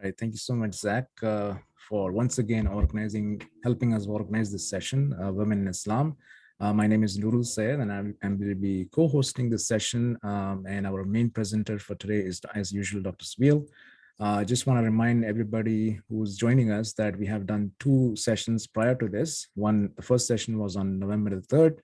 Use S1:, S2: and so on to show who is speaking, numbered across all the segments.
S1: All right, thank you so much, Zach, for once again helping us organize this session, Women in Islam. My name is Nurul Sayed, and I'm going to be co-hosting this session. And our main presenter for today is, as usual, Dr. Sabeel. I just want to remind everybody who's joining us that we have done 2 sessions prior to this. The first session was on November the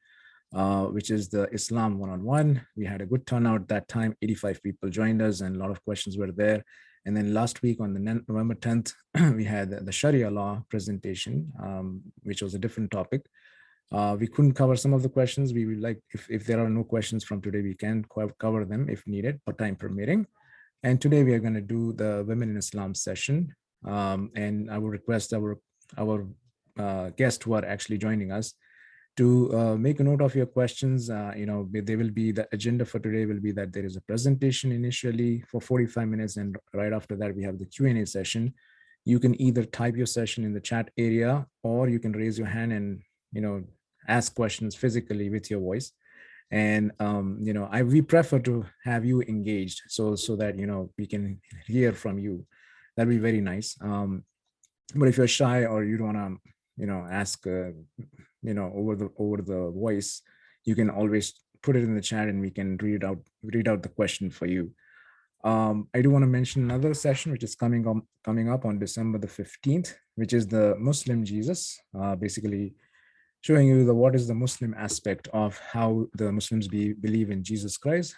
S1: 3rd, which is the Islam one-on-one. We had a good turnout that time. 85 people joined us, and a lot of questions were there. And then last week on the November 10th, we had the Sharia law presentation, which was a different topic. We couldn't cover some of the questions. We would like, if there are no questions from today, we can cover them if needed, but time permitting. And today we are going to do the Women in Islam session. And I will request our guests who are actually joining us to make a note of your questions. There will be, the agenda for today will be that there is a presentation initially for 45 minutes, and right after that we have the Q&A session. You can either type your session in the chat area, or you can raise your hand and ask questions physically with your voice. And we prefer to have you engaged so that we can hear from you. That'd be very nice. But if you're shy or you don't want to ask over the voice, you can always put it in the chat and we can read out the question for you. I do want to mention another session which is coming up on December the 15th, which is the Muslim Jesus, basically showing you what is the Muslim aspect of how the Muslims believe in Jesus Christ.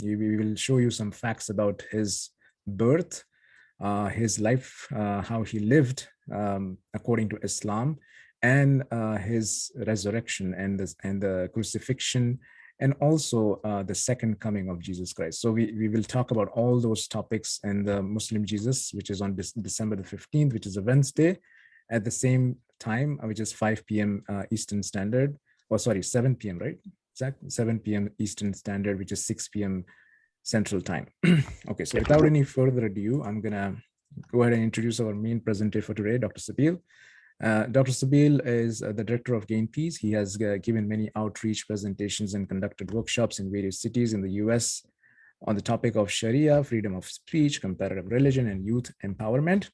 S1: We will show you some facts about his birth, his life, how he lived according to Islam, and his resurrection and the crucifixion, and also the second coming of Jesus Christ. So we will talk about all those topics in the Muslim Jesus, which is on December the 15th, which is a Wednesday, at the same time, which is 5 p.m. Eastern Standard, 7 p.m., right? Exactly, 7 p.m. Eastern Standard, which is 6 p.m. Central Time. Okay, so without any further ado, I'm gonna go ahead and introduce our main presenter for today, Dr. Sabeel. Dr. Sabeel is the Director of GainPeace. He has given many outreach presentations and conducted workshops in various cities in the US on the topic of Sharia, freedom of speech, comparative religion, and youth empowerment.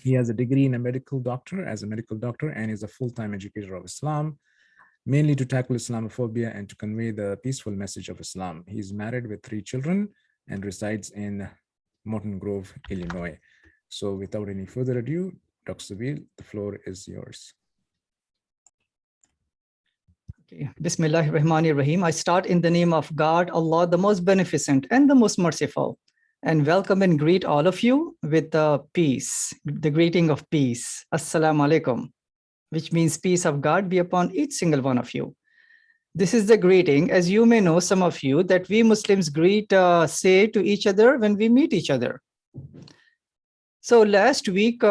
S1: He has a degree in a medical doctor, and is a full-time educator of Islam, mainly to tackle Islamophobia and to convey the peaceful message of Islam. He's married with 3 children and resides in Morton Grove, Illinois. So without any further ado, Dr. Sabeel, the floor is yours.
S2: Okay. Bismillahirrahmanirrahim. I start in the name of God, Allah, the most beneficent and the most merciful, and welcome and greet all of you with peace, the greeting of peace. Assalamu alaikum, which means peace of God be upon each single one of you. This is the greeting, as you may know, some of you, that we Muslims say to each other when we meet each other. So last week,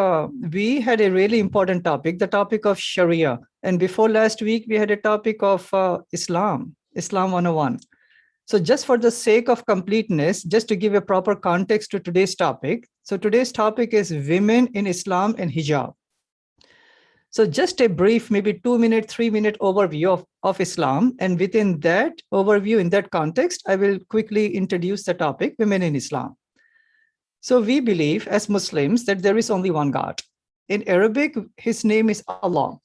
S2: we had a really important topic, the topic of Sharia. And before last week, we had a topic of Islam 101. So just for the sake of completeness, just to give a proper context to today's topic. So today's topic is women in Islam and hijab. So just a brief, maybe 2-minute, 3-minute overview of Islam. And within that overview, in that context, I will quickly introduce the topic, women in Islam. So we believe as Muslims that there is only one God. In Arabic, his name is Allah.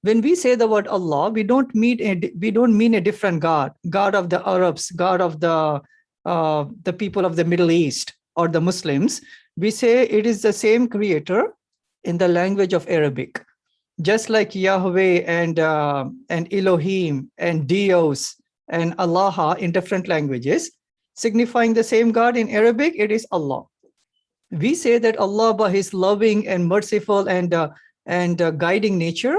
S2: When we say the word Allah, we don't mean a different God, God of the Arabs, God of the people of the Middle East or the Muslims. We say it is the same creator in the language of Arabic, just like Yahweh and Elohim and Dios and Allah in different languages, signifying the same God. In Arabic, it is Allah. We say that Allah, by his loving and merciful and guiding nature,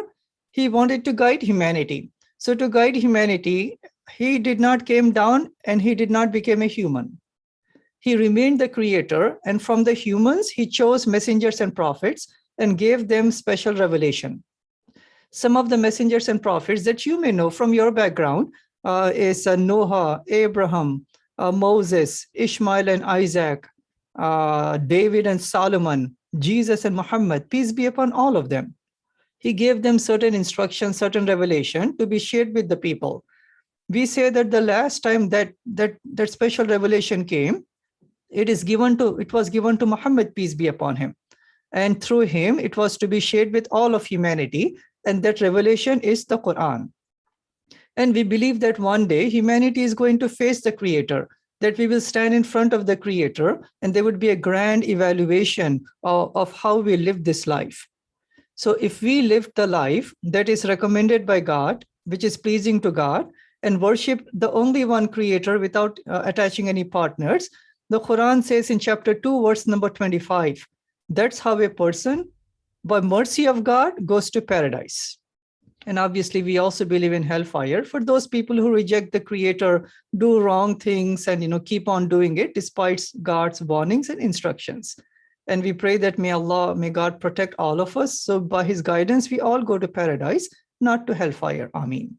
S2: he wanted to guide humanity. So to guide humanity, he did not came down and he did not become a human. He remained the creator, and from the humans, he chose messengers and prophets and gave them special revelation. Some of the messengers and prophets that you may know from your background is Noah, Abraham, Moses, Ishmael and Isaac, David and Solomon, Jesus and Muhammad, peace be upon all of them. He gave them certain instructions, certain revelation to be shared with the people. We say that the last time that special revelation came, It was given to Muhammad, peace be upon him. And through him, it was to be shared with all of humanity. And that revelation is the Quran. And we believe that one day humanity is going to face the Creator, that we will stand in front of the Creator, and there would be a grand evaluation of how we live this life. So if we live the life that is recommended by God, which is pleasing to God, and worship the only one Creator without attaching any partners, the Quran says in chapter 2, verse number 25, that's how a person, by mercy of God, goes to paradise. And obviously, we also believe in hellfire for those people who reject the Creator, do wrong things, and keep on doing it despite God's warnings and instructions. And we pray that may God protect all of us. So by His guidance, we all go to paradise, not to hellfire. Ameen.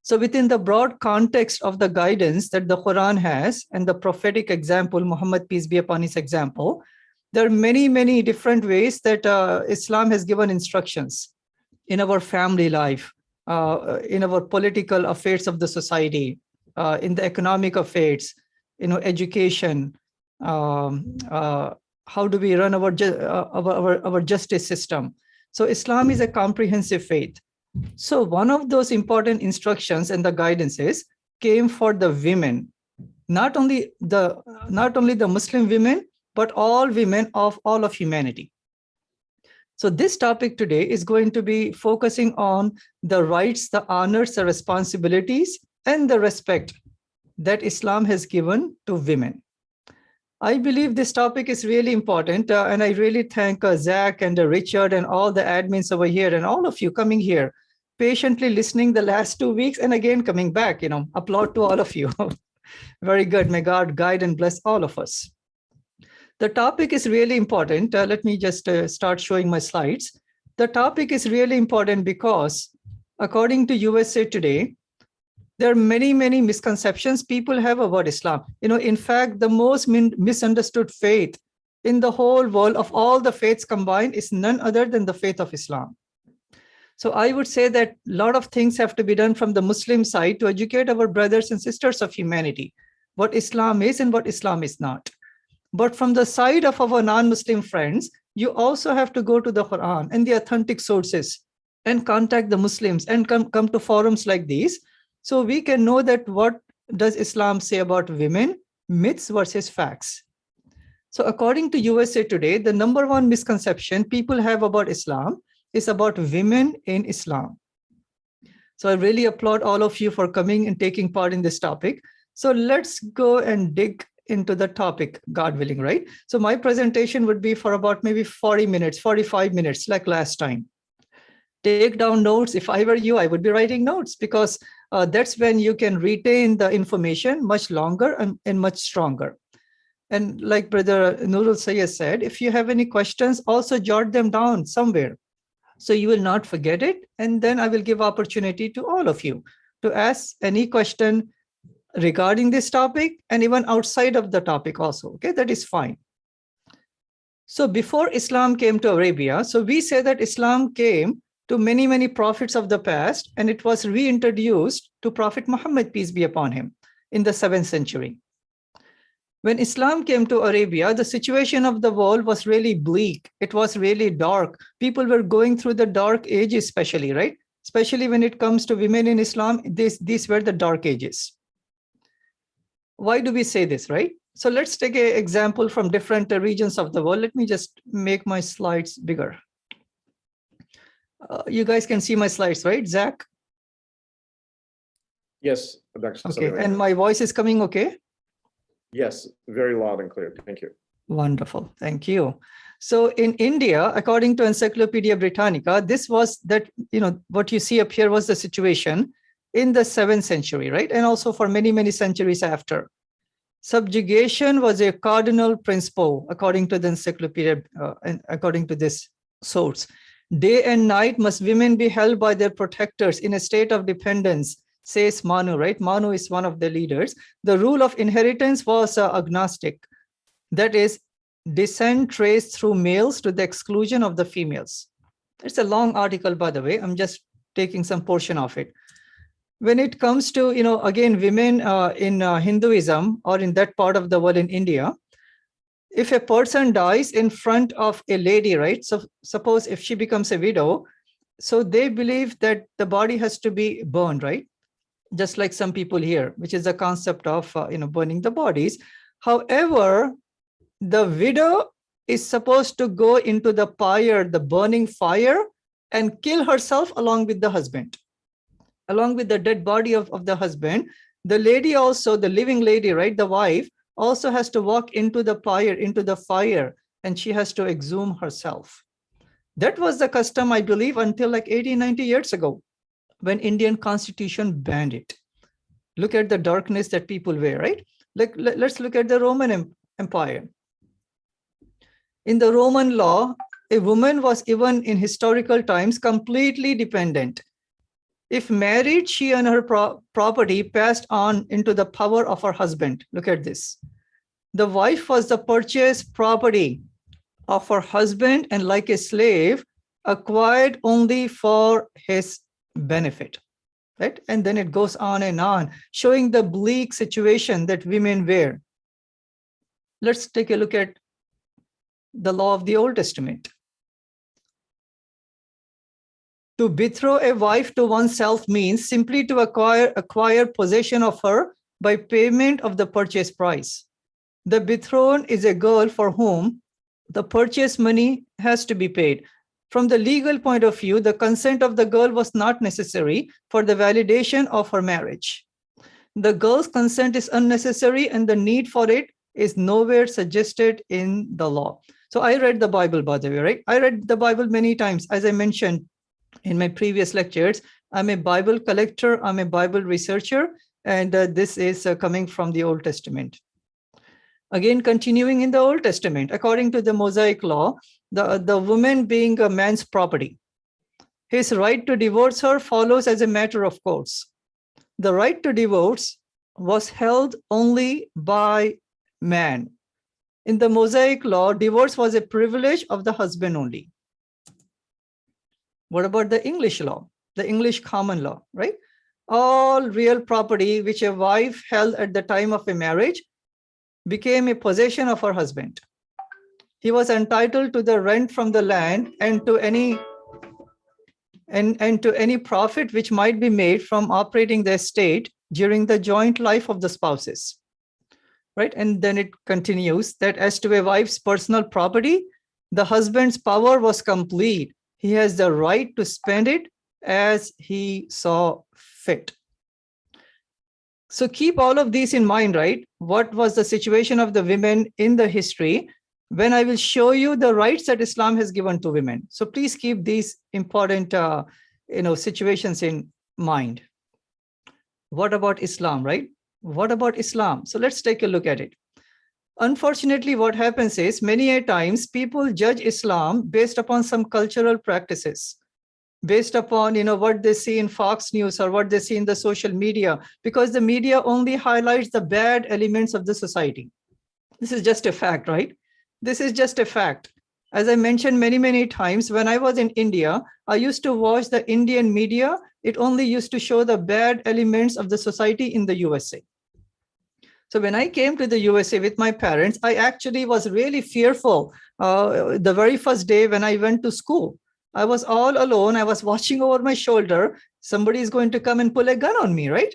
S2: So within the broad context of the guidance that the Quran has and the prophetic example, Muhammad, peace be upon his example, there are many, many different ways that Islam has given instructions in our family life, in our political affairs of the society, in the economic affairs, education, how do we run our justice system. So Islam is a comprehensive faith. So one of those important instructions and the guidances came for the women, not only the Muslim women, but all women of all of humanity. So this topic today is going to be focusing on the rights, the honors, the responsibilities, and the respect that Islam has given to women. I believe this topic is really important, and I really thank Zach and Richard and all the admins over here and all of you coming here, patiently listening the last 2 weeks and again coming back. Applaud to all of you. Very good. May God guide and bless all of us. The topic is really important. Let me just start showing my slides. The topic is really important because according to USA Today, there are many, many misconceptions people have about Islam. In fact, the most misunderstood faith in the whole world of all the faiths combined is none other than the faith of Islam. So I would say that a lot of things have to be done from the Muslim side to educate our brothers and sisters of humanity, what Islam is and what Islam is not. But from the side of our non-Muslim friends, you also have to go to the Quran and the authentic sources and contact the Muslims and come to forums like these, so we can know that what does Islam say about women, myths versus facts. So according to USA Today, the number one misconception people have about Islam is about women in Islam. So I really applaud all of you for coming and taking part in this topic. So let's go and dig into the topic, God willing, right? So my presentation would be for about maybe 40 minutes, 45 minutes, like last time. Take down notes. If I were you, I would be writing notes, because that's when you can retain the information much longer and much stronger. And like Brother Nurul Sayyed said, if you have any questions, also jot them down somewhere, so you will not forget it. And then I will give opportunity to all of you to ask any question regarding this topic and even outside of the topic also. Okay, that is fine. So before Islam came to Arabia, so we say that Islam came to many, many prophets of the past, and it was reintroduced to Prophet Muhammad, peace be upon him, in the 7th century. When Islam came to Arabia, the situation of the world was really bleak. It was really dark. People were going through the dark ages, especially, right? Especially when it comes to women in Islam, these were the dark ages. Why do we say this, right? So let's take an example from different regions of the world. Let me just make my slides bigger. You guys can see my slides, right, Zach?
S3: Yes, Dr.
S2: Okay,
S3: Sabeel.
S2: and my voice is coming okay?
S3: Yes, very loud and clear. Thank you.
S2: Wonderful, thank you. So in India, according to Encyclopedia Britannica, this was that, what you see up here was the situation in the 7th century, right? And also for many, many centuries after. Subjugation was a cardinal principle, according to the encyclopedia, and according to this source. Day and night must women be held by their protectors in a state of dependence, says Manu, right? Manu is one of the leaders. The rule of inheritance was agnostic. That is, descent traced through males to the exclusion of the females. It's a long article, by the way. I'm just taking some portion of it. when it comes to, again, women in Hinduism or in that part of the world in India, if a person dies in front of a lady, right? So suppose if she becomes a widow, so they believe that the body has to be burned, right? Just like some people here, which is the concept of, burning the bodies. However, the widow is supposed to go into the fire, the burning fire, and kill herself along with the husband, along with the dead body of the husband. The lady also, the living lady, right, the wife, also has to walk into the fire, and she has to exhume herself. That was the custom, I believe, until like 80, 90 years ago, when Indian Constitution banned it. Look at the darkness that people wear, right? Let's look at the Roman Empire. In the Roman law, a woman was, even in historical times, completely dependent. If married, she and her property passed on into the power of her husband. Look at this. The wife was the purchased property of her husband, and like a slave, acquired only for his benefit, right? And then it goes on, showing the bleak situation that women wear. Let's take a look at the law of the Old Testament. To betroth a wife to oneself means simply to acquire possession of her by payment of the purchase price. The betrothed is a girl for whom the purchase money has to be paid. From the legal point of view, the consent of the girl was not necessary for the validation of her marriage. The girl's consent is unnecessary, and the need for it is nowhere suggested in the law. So I read the Bible, by the way, right? I read the Bible many times. As I mentioned in my previous lectures, I'm a Bible collector, I'm a Bible researcher, and this is coming from the Old Testament. Again, continuing in the Old Testament, according to the Mosaic law, the woman being a man's property, his right to divorce her follows as a matter of course. The right to divorce was held only by man. In the Mosaic law, divorce was a privilege of the husband only. What about the English law, the English common law, right? All real property which a wife held at the time of a marriage became a possession of her husband. He was entitled to the rent from the land and to any profit which might be made from operating the estate during the joint life of the spouses. Right? And then it continues that as to a wife's personal property, the husband's power was complete. He has the right to spend it as he saw fit. So keep all of these in mind, right? What was the situation of the women in the history, when I will show you the rights that Islam has given to women. So please keep these important situations in mind. What about Islam, right? What about Islam? So let's take a look at it. Unfortunately, what happens is many a times people judge Islam based upon some cultural practices, based upon what they see in Fox News or what they see in the social media, because the media only highlights the bad elements of the society. This is just a fact, right? This is just a fact. As I mentioned many times, when I was in India, I used to watch the Indian media. It only used to show the bad elements of the society in the USA. So when I came to the USA with my parents, I actually was really fearful. The very first day when I went to school, I was all alone. I was watching over my shoulder. Somebody is going to come and pull a gun on me, right?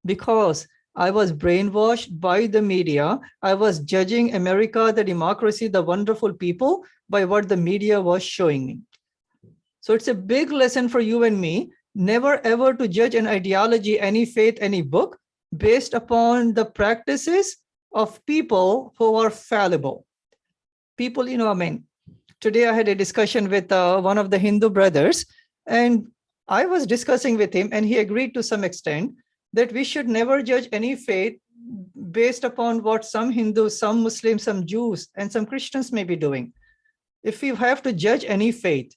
S2: Because I was brainwashed by the media. I was judging America, the democracy, the wonderful people by what the media was showing me. So it's a big lesson for you and me, never ever to judge an ideology, any faith, any book based upon the practices of people who are fallible. People, today I had a discussion with one of the Hindu brothers, and I was discussing with him, and he agreed to some extent that we should never judge any faith based upon what some Hindus, some Muslims, some Jews, and some Christians may be doing. If we have to judge any faith,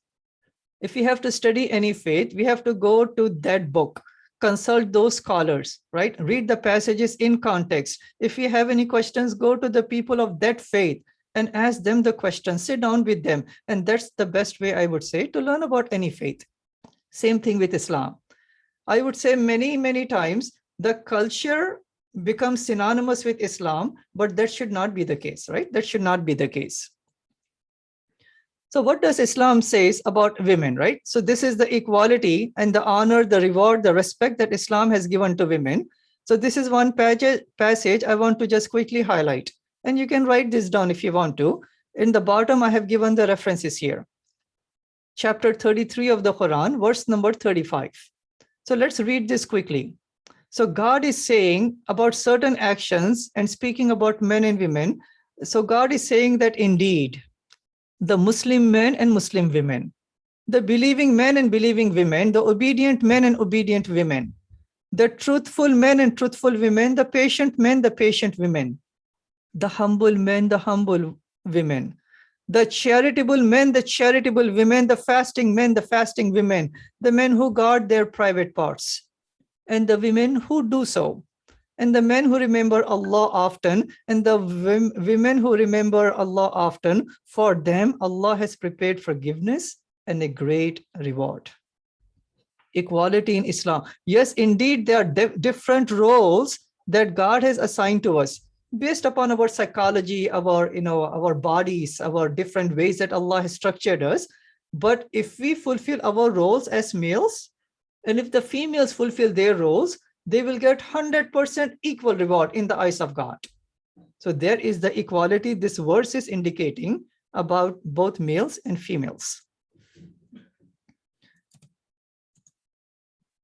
S2: if we have to study any faith, we have to go to that book, consult those scholars, right? Read the passages in context. If you have any questions, go to the people of that faith and ask them the question, sit down with them. And that's the best way, I would say, to learn about any faith. Same thing with Islam. I would say many, many times the culture becomes synonymous with Islam, but that should not be the case, right? That should not be the case. So what does Islam says about women, right? So this is the equality and the honor, the reward, the respect that Islam has given to women. So this is one passage I want to just quickly highlight. And you can write this down if you want to. In the bottom, I have given the references here. Chapter 33 of the Quran, verse number 35. So let's read this quickly. So God is saying about certain actions and speaking about men and women. So God is saying that indeed, the Muslim men and Muslim women, the believing men and believing women, the obedient men and obedient women, the truthful men and truthful women, the patient men, the patient women, the humble men, the humble women, the charitable men, the charitable women, the fasting men, the fasting women, the men who guard their private parts, and the women who do so, and the men who remember Allah often, and the women who remember Allah often. For them, Allah has prepared forgiveness and a great reward. Equality in Islam. Yes, indeed, there are different roles that God has assigned to us based upon our psychology, our bodies, our different ways that Allah has structured us. But if we fulfill our roles as males, and if the females fulfill their roles, they will get 100% equal reward in the eyes of God. So there is the equality this verse is indicating about both males and females.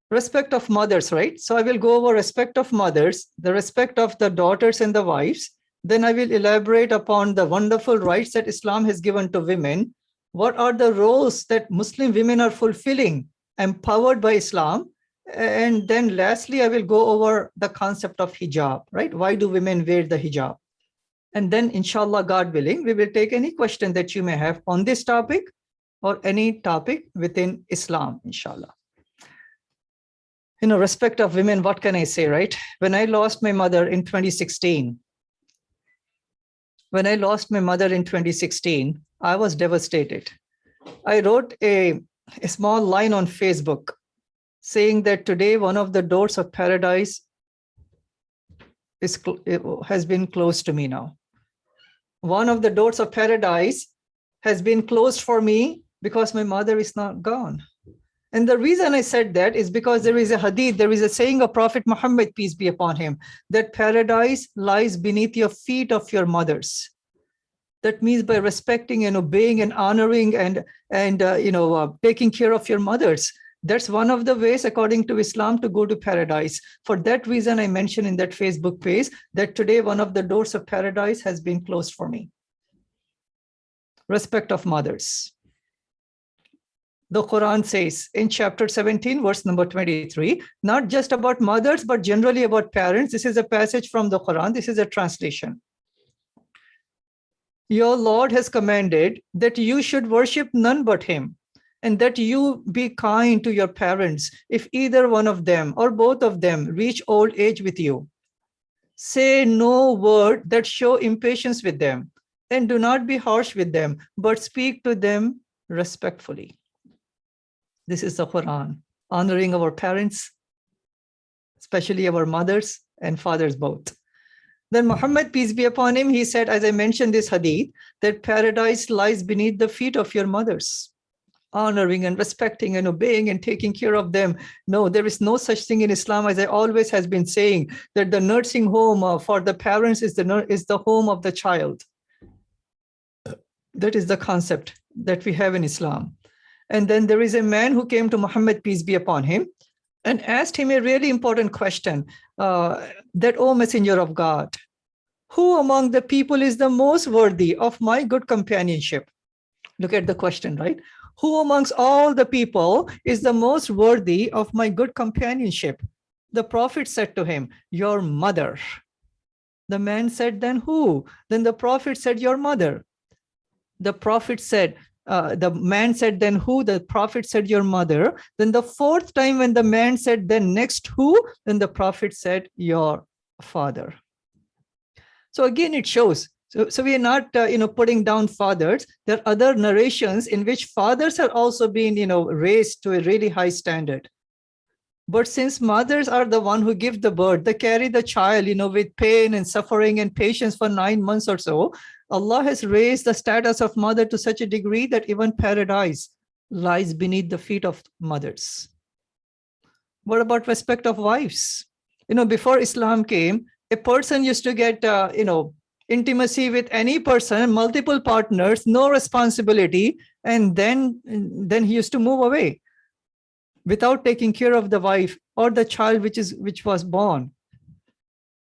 S2: Respect of mothers, right? So I will go over respect of mothers, the respect of the daughters and the wives. Then I will elaborate upon the wonderful rights that Islam has given to women. What are the roles that Muslim women are fulfilling, empowered by Islam? And then lastly, I will go over the concept of hijab, right? Why do women wear the hijab? And then inshallah, God willing, we will take any question that you may have on this topic or any topic within Islam, inshallah. Respect of women, what can I say, right? When I lost my mother in 2016, I was devastated. I wrote a small line on Facebook saying that today one of the doors of paradise has been closed to me now. One of the doors of paradise has been closed for me because my mother is not gone. And the reason I said that is because there is a hadith, there is a saying of Prophet Muhammad, peace be upon him, that paradise lies beneath your feet of your mothers. That means by respecting and obeying and honoring and taking care of your mothers. That's one of the ways, according to Islam, to go to paradise. For that reason, I mentioned in that Facebook page that today one of the doors of paradise has been closed for me. Respect of mothers. The Quran says in chapter 17, verse number 23, not just about mothers, but generally about parents. This is a passage from the Quran. This is a translation. Your Lord has commanded that you should worship none but him, and that you be kind to your parents if either one of them or both of them reach old age with you. Say no word that show impatience with them, and do not be harsh with them, but speak to them respectfully. This is the Quran, honoring our parents, especially our mothers and fathers both. Then Muhammad, peace be upon him, he said, as I mentioned this hadith, that paradise lies beneath the feet of your mothers. Honoring and respecting and obeying and taking care of them. No, there is no such thing in Islam, as I always has been saying, that the nursing home for the parents is the home of the child. That is the concept that we have in Islam. And then there is a man who came to Muhammad, peace be upon him, and asked him a really important question, that, O Messenger of God, who among the people is the most worthy of my good companionship? Look at the question, right? Who amongst all the people is the most worthy of my good companionship? The Prophet said to him, your mother. The man said, then who? Then the Prophet said, your mother. The Prophet said, the man said, then who? The Prophet said, your mother. Then the fourth time when the man said, then next who? Then the Prophet said, your father. So again, it shows. So we are not, putting down fathers. There are other narrations in which fathers are also being, raised to a really high standard. But since mothers are the one who give the birth, they carry the child, with pain and suffering and patience for 9 months or so, Allah has raised the status of mother to such a degree that even paradise lies beneath the feet of mothers. What about respect of wives? Before Islam came, a person used to get, intimacy with any person, multiple partners, no responsibility, and then he used to move away without taking care of the wife or the child which was born.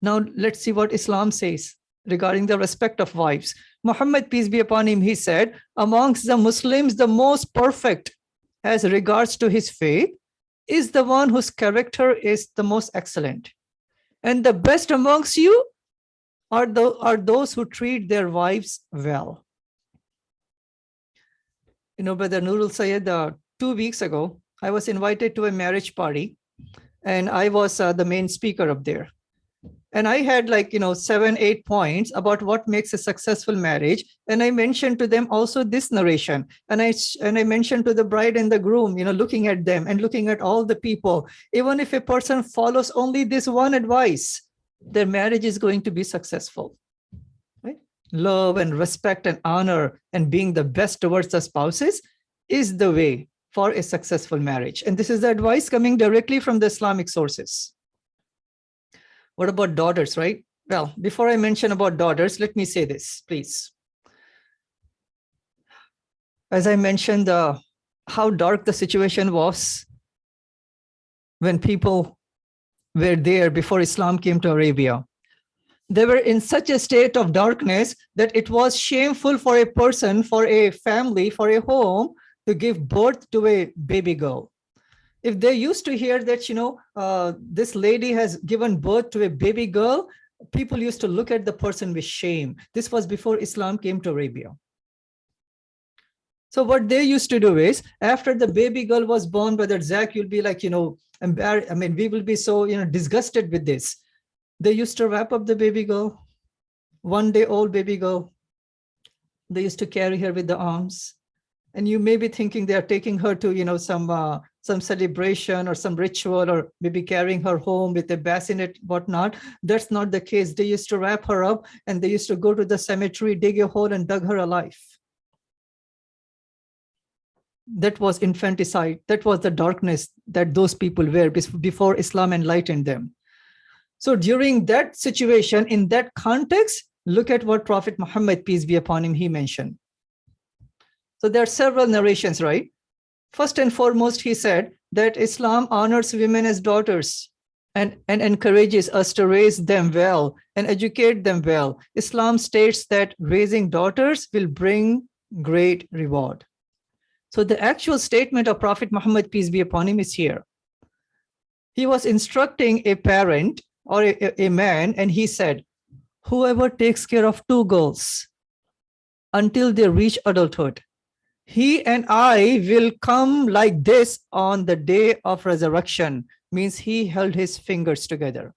S2: Now let's see what Islam says regarding the respect of wives. Muhammad, peace be upon him, he said, amongst the Muslims, the most perfect as regards to his faith is the one whose character is the most excellent. And the best amongst you are those who treat their wives well. Brother Nurul Sayed, 2 weeks ago, I was invited to a marriage party, and I was the main speaker up there. And I had 7-8 points about what makes a successful marriage. And I mentioned to them also this narration. And I mentioned to the bride and the groom, looking at them and looking at all the people, even if a person follows only this one advice, their marriage is going to be successful. Right? Love and respect and honor and being the best towards the spouses is the way for a successful marriage. And this is the advice coming directly from the Islamic sources. What about daughters, right? Well, before I mention about daughters, let me say this, please. As I mentioned, how dark the situation was when people were there before Islam came to Arabia. They were in such a state of darkness that it was shameful for a person, for a family, for a home to give birth to a baby girl. If they used to hear that, this lady has given birth to a baby girl, people used to look at the person with shame. This was before Islam came to Arabia. So what they used to do is, after the baby girl was born, Brother Zach, you'll be like, embarrassed. I mean, we will be so, disgusted with this. They used to wrap up the baby girl, 1-day-old baby girl. They used to carry her with the arms. And you may be thinking they are taking her to, some celebration or some ritual, or maybe carrying her home with a bassinet, whatnot. That's not the case. They used to wrap her up and they used to go to the cemetery, dig a hole and dug her alive. That was infanticide. That was the darkness that those people were before Islam enlightened them. So during that situation, in that context, look at what Prophet Muhammad, peace be upon him, he mentioned. So there are several narrations, right? First and foremost, he said that Islam honors women as daughters and encourages us to raise them well and educate them well. Islam states that raising daughters will bring great reward. So the actual statement of Prophet Muhammad, peace be upon him, is here. He was instructing a parent or a man, and he said, whoever takes care of 2 girls until they reach adulthood, he and I will come like this on the day of resurrection. Means he held his fingers together.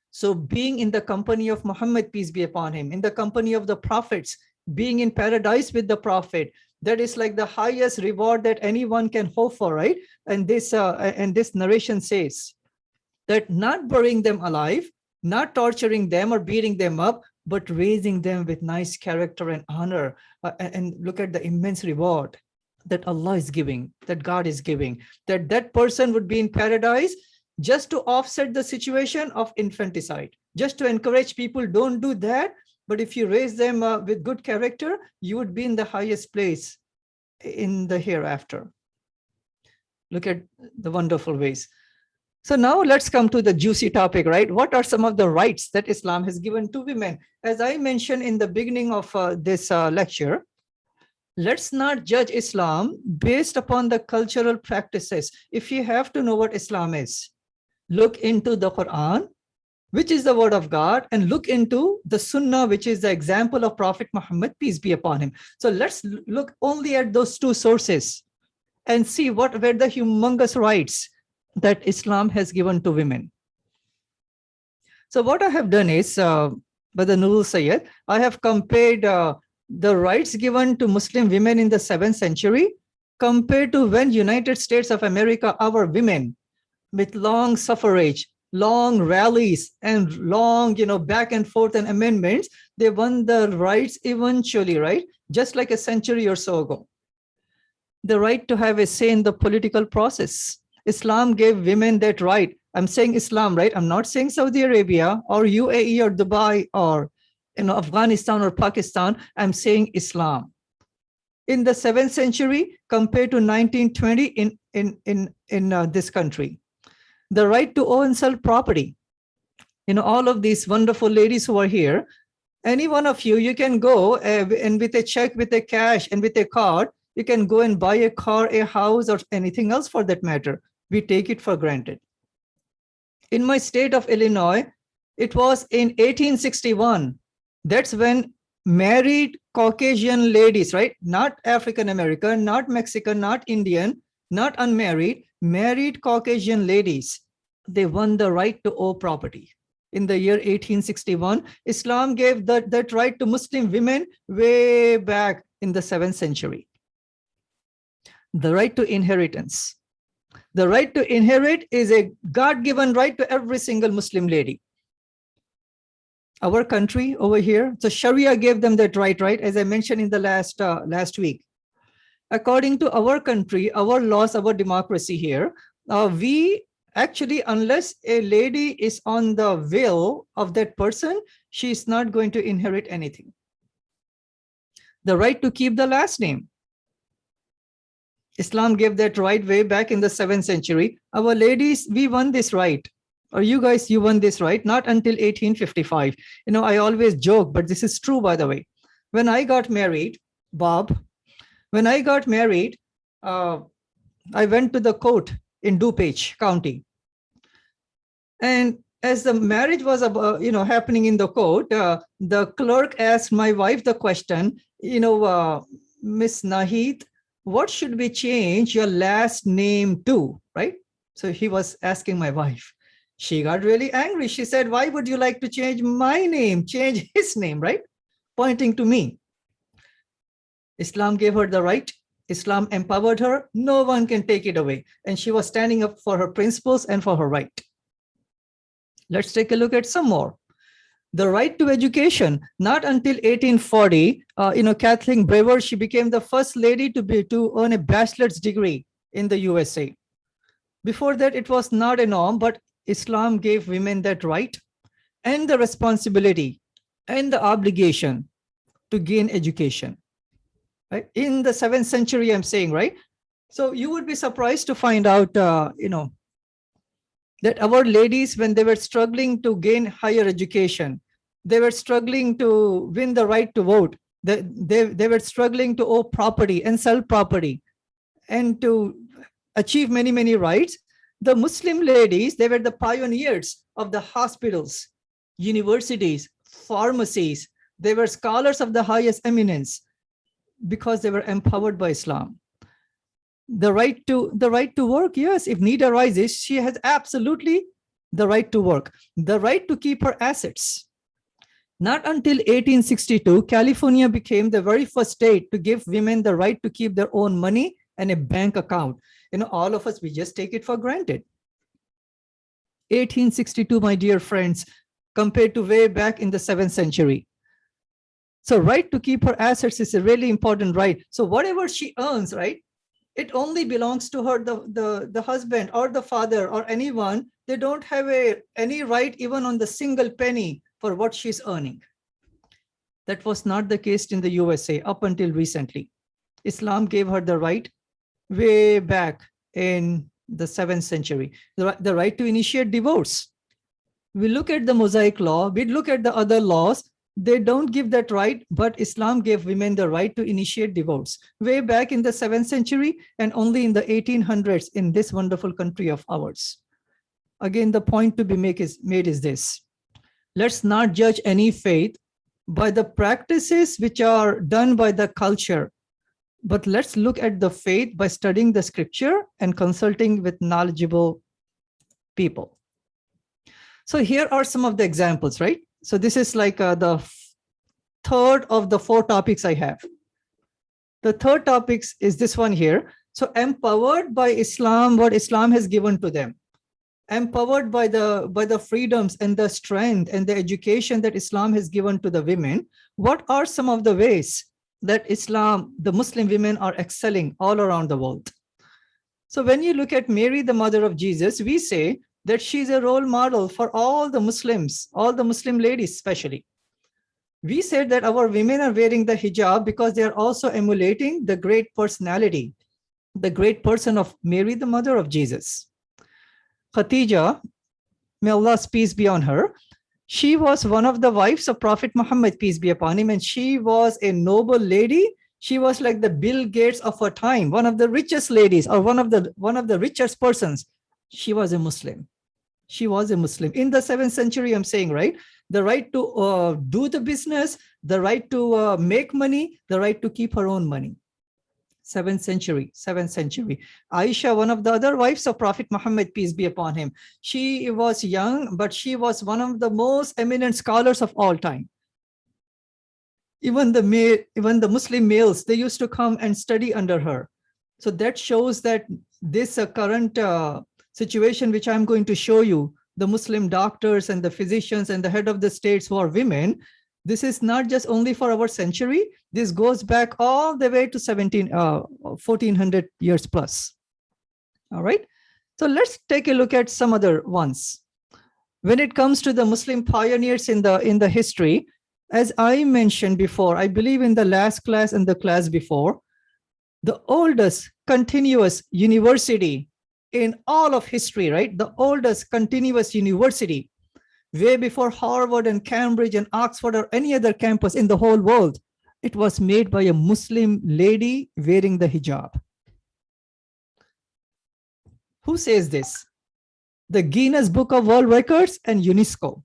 S2: So being in the company of Muhammad, peace be upon him, in the company of the prophets, being in paradise with the prophet, that is like the highest reward that anyone can hope for, right? And this narration says that not burying them alive, not torturing them or beating them up, but raising them with nice character and honor. And look at the immense reward that Allah is giving, that God is giving, that person would be in paradise just to offset the situation of infanticide, just to encourage people, don't do that. But if you raise them with good character, you would be in the highest place in the hereafter. Look at the wonderful ways. So now let's come to the juicy topic, right? What are some of the rights that Islam has given to women? As I mentioned in the beginning of this lecture, let's not judge Islam based upon the cultural practices. If you have to know what Islam is, look into the Quran, which is the word of God, and look into the Sunnah, which is the example of Prophet Muhammad, peace be upon him. So let's look only at those 2 sources and see what were the humongous rights that Islam has given to women. So what I have done is, Brother Nurul Sayed, I have compared the rights given to Muslim women in the 7th century compared to when United States of America, our women, with long suffrage, long rallies, and long, back and forth and amendments, they won the rights eventually, right? Just like a century or so ago. The right to have a say in the political process. Islam gave women that right. I'm saying Islam, right? I'm not saying Saudi Arabia or UAE or Dubai or Afghanistan or Pakistan. I'm saying Islam. In the 7th century compared to 1920 in this country. The right to own self property. All of these wonderful ladies who are here, any one of you, you can go and with a check, with a cash and with a card, you can go and buy a car, a house, or anything else for that matter. We take it for granted. In my state of Illinois, it was in 1861. That's when married Caucasian ladies, right? Not African American, not Mexican, not Indian, not unmarried, married Caucasian ladies. They won the right to own property. In the year 1861, Islam gave that right to Muslim women way back in the 7th century. The right to inheritance. The right to inherit is a God-given right to every single Muslim lady. Our country over here, so Sharia gave them that right, as I mentioned in the last week. According to our country, our laws, our democracy here, we actually, unless a lady is on the will of that person, she is not going to inherit anything. The right to keep the last name. Islam gave that right way back in the 7th century. Our ladies, we won this right. Or you guys, you won this right, not until 1855. I always joke, but this is true, by the way. When I got married, Bob, when I got married, I went to the court in DuPage County. And as the marriage was happening in the court, the clerk asked my wife the question, Miss Nahid, what should we change your last name to, right? So he was asking my wife. She got really angry. She said, why would you like to change my name? Change his name, right? Pointing to me. Islam gave her the right. Islam empowered her. No one can take it away. And she was standing up for her principles and for her right. Let's take a look at some more. The right to education. Not until 1840, Kathleen Brewer, she became the first lady to earn a bachelor's degree in the USA. Before that, it was not a norm, but Islam gave women that right and the responsibility and the obligation to gain education. Right? In the 7th century, I'm saying, right? So you would be surprised to find out, that our ladies, when they were struggling to gain higher education, they were struggling to win the right to vote. They were struggling to own property and sell property and to achieve many, many rights. The Muslim ladies, they were the pioneers of the hospitals, universities, pharmacies. They were scholars of the highest eminence because they were empowered by Islam. The right to work, yes, if need arises, she has absolutely the right to work. The right to keep her assets. Not until 1862, California became the very first state to give women the right to keep their own money and a bank account. All of us, we just take it for granted. 1862, my dear friends, compared to way back in the 7th century. So right to keep her assets is a really important right. So whatever she earns, right, it only belongs to her, the husband or the father or anyone. They don't have any right even on the single penny for what she's earning. That was not the case in the USA up until recently. Islam gave her the right way back in the 7th century, the right to initiate divorce. We look at the Mosaic law, we look at the other laws, they don't give that right, but Islam gave women the right to initiate divorce way back in the 7th century and only in the 1800s in this wonderful country of ours. Again, the point to be made is this. Let's not judge any faith by the practices which are done by the culture, but let's look at the faith by studying the scripture and consulting with knowledgeable people. So here are some of the examples, right? So this is like the third of the 4 topics I have. The third topic is this one here. So empowered by Islam, what Islam has given to them. empowered by the freedoms and the strength and the education that Islam has given to the women, what are some of the ways that the Muslim women are excelling all around the world? So when you look at Mary, the mother of Jesus, we say that she's a role model for all the Muslims, all the Muslim ladies especially. We said that our women are wearing the hijab because they are also emulating the great personality, the great person of Mary, the mother of Jesus. Khadija, may Allah's peace be on her, she was one of the wives of Prophet Muhammad, peace be upon him, and she was a noble lady. She was like the Bill Gates of her time, one of the richest ladies, or one of the richest persons. She was a Muslim. She was a Muslim. In the 7th century, I'm saying, right? The right to do the business, the right to make money, the right to keep her own money. 7th century. Aisha, one of the other wives of Prophet Muhammad, peace be upon him. She was young, but she was one of the most eminent scholars of all time. Even the Muslim males, they used to come and study under her. So that shows that this current situation, which I'm going to show you, the Muslim doctors and the physicians and the head of the states who are women, this is not just only for our century. This goes back all the way to 1400 years plus. All right. So let's take a look at some other ones. When it comes to the Muslim pioneers in the history, as I mentioned before, I believe in the last class and the class before, the oldest continuous university in all of history, right? The oldest continuous university, way before Harvard and Cambridge and Oxford or any other campus in the whole world, it was made by a Muslim lady wearing the hijab. Who says this? The Guinness Book of World Records and UNESCO.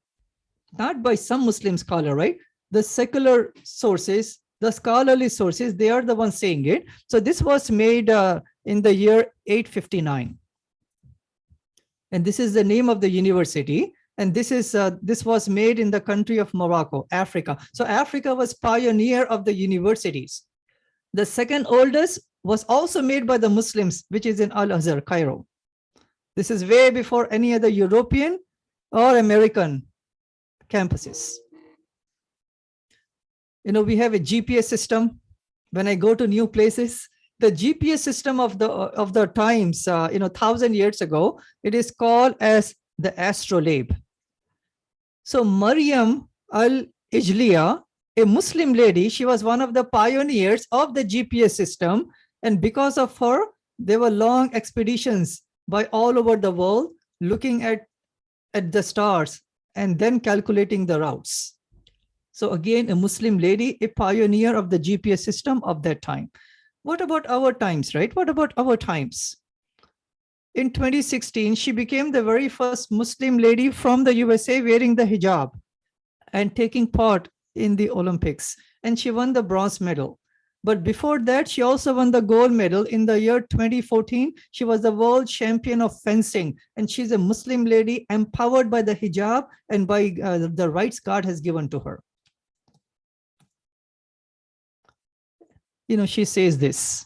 S2: Not by some Muslim scholar, right? The secular sources, the scholarly sources, they are the ones saying it. So this was made in the year 859. And this is the name of the university. And this was made in the country of Morocco, Africa. So Africa was pioneer of the universities. The second oldest was also made by the Muslims, which is in Al-Azhar, Cairo. This is way before any other European or American campuses. You know, we have a GPS system. When I go to new places, the GPS system of the times, 1,000 years ago, it is called as the astrolabe. So Maryam al-Ijliya, a Muslim lady, she was one of the pioneers of the GPS system. And because of her, there were long expeditions by all over the world, looking at the stars and then calculating the routes. So again, a Muslim lady, a pioneer of the GPS system of that time. What about our times, right? What about our times? In 2016, she became the very first Muslim lady from the USA wearing the hijab and taking part in the Olympics. And she won the bronze medal. But before that, she also won the gold medal in the year 2014. She was the world champion of fencing. And she's a Muslim lady empowered by the hijab and by the rights God has given to her. You know, she says this: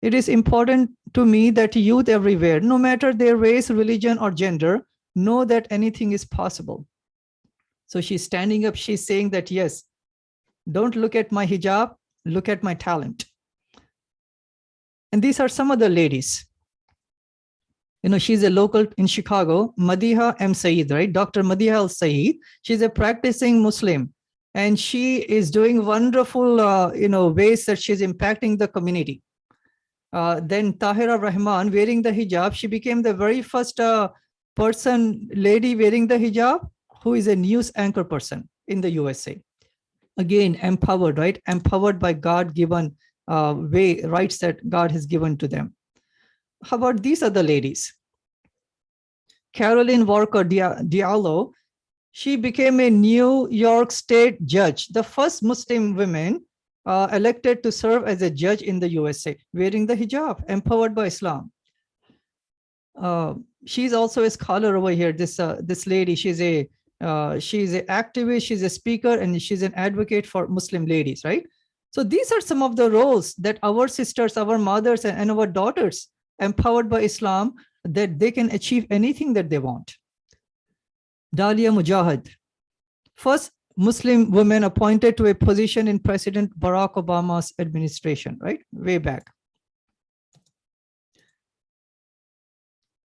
S2: it is important to me that youth everywhere, no matter their race, religion, or gender, know that anything is possible. So she's standing up, she's saying that, yes, don't look at my hijab, look at my talent. And these are some of the ladies. You know, she's a local in Chicago, Madiha M. Saeed, right? Dr. Madiha Al Saeed. She's a practicing Muslim. And she is doing wonderful, ways that she's impacting the community. Then Tahira Rahman wearing the hijab, she became the very first lady wearing the hijab, who is a news anchor person in the USA. Again, empowered, right? Empowered by God-given rights that God has given to them. How about these other ladies? Caroline Walker Diallo, she became a New York State judge, the first Muslim woman elected to serve as a judge in the USA, wearing the hijab, empowered by Islam. She's also a scholar over here. This lady, she's an activist, she's a speaker, and she's an advocate for Muslim ladies, right? So these are some of the roles that our sisters, our mothers, and our daughters, empowered by Islam, that they can achieve anything that they want. Dalia Mujahid, first Muslim woman appointed to a position in President Barack Obama's administration, right? Way back.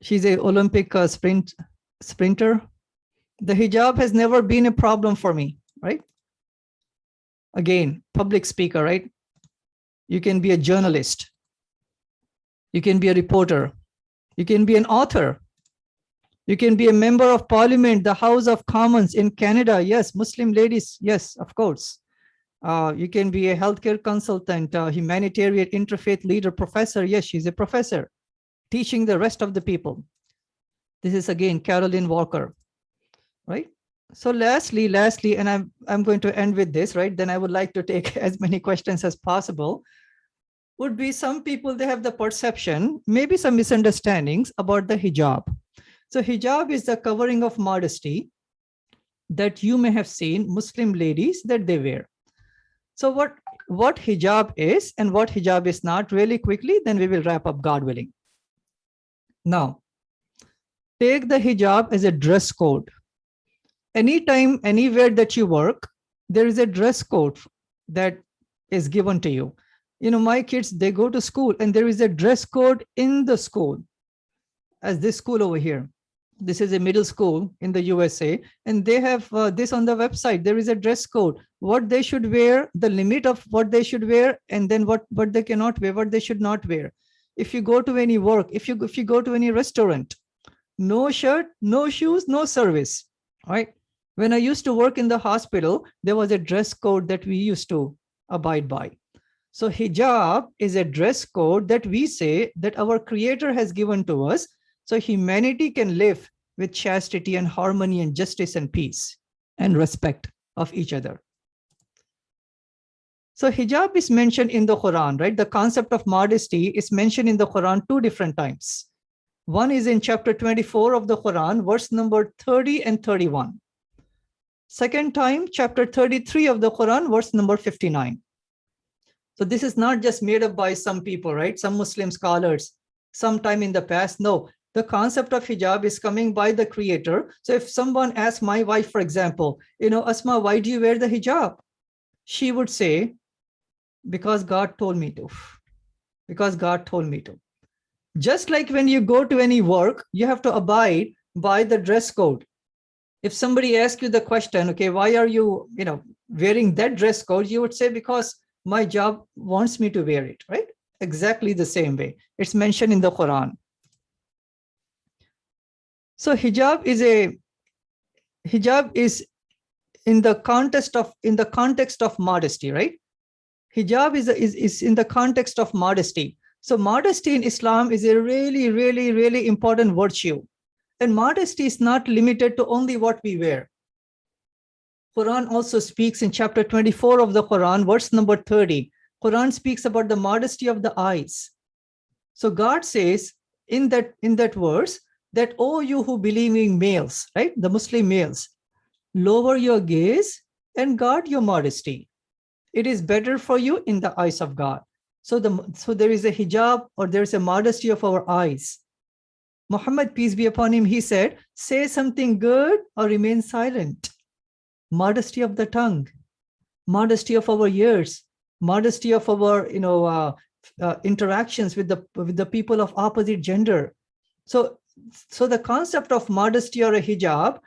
S2: She's an Olympic sprinter. The hijab has never been a problem for me, right? Again, public speaker, right? You can be a journalist. You can be a reporter. You can be an author. You can be a member of parliament, the House of Commons in Canada. Yes, Muslim ladies. Yes, of course. You can be a healthcare consultant, humanitarian interfaith leader, professor. Yes, she's a professor teaching the rest of the people. This is again, Carolyn Walker, right? So lastly, and I'm going to end with this, right? Then I would like to take as many questions as possible. Would be some people, they have the perception, maybe some misunderstandings about the hijab. So hijab is the covering of modesty that you may have seen Muslim ladies that they wear. So what hijab is and what hijab is not, really quickly, then we will wrap up, God willing. Now, take the hijab as a dress code. Anytime, anywhere that you work, there is a dress code that is given to you. You know, my kids, they go to school and there is a dress code in the school. As this school over here, this is a middle school in the USA, and they have this on the website. There is a dress code, what they should wear, the limit of what they should wear, and then what they cannot wear, what they should not wear. If you go to any work, if you go to any restaurant, no shirt, no shoes, no service, right? When I used to work in the hospital, there was a dress code that we used to abide by. So hijab is a dress code that we say that our Creator has given to us, so humanity can live with chastity and harmony and justice and peace and respect of each other. So hijab is mentioned in the Quran, right? The concept of modesty is mentioned in the Quran 2 different times. One is in chapter 24 of the Quran, verse number 30 and 31. Second time, chapter 33 of the Quran, verse number 59. So this is not just made up by some people, right? Some Muslim scholars, sometime in the past. No, the concept of hijab is coming by the Creator. So if someone asks my wife, for example, you know, Asma, why do you wear the hijab? She would say, because God told me to. Because God told me to. Just like when you go to any work, you have to abide by the dress code. If somebody asks you the question, okay, why are you, wearing that dress code? You would say, because my job wants me to wear it, right? Exactly the same way. It's mentioned in the Quran. So hijab is in the context of modesty, right? Hijab is in the context of modesty. So modesty in Islam is a really, really, really important virtue. And modesty is not limited to only what we wear. Quran also speaks in chapter 24 of the Quran, verse number 30. Quran speaks about the modesty of the eyes. So God says in that verse that, oh, you who believe in males, right? The Muslim males, lower your gaze and guard your modesty. It is better for you in the eyes of God. So there is a hijab, or there is a modesty of our eyes. Muhammad, peace be upon him, he said, say something good or remain silent. Modesty of the tongue, modesty of our ears, modesty of our interactions with the people of opposite gender. So the concept of modesty or a hijab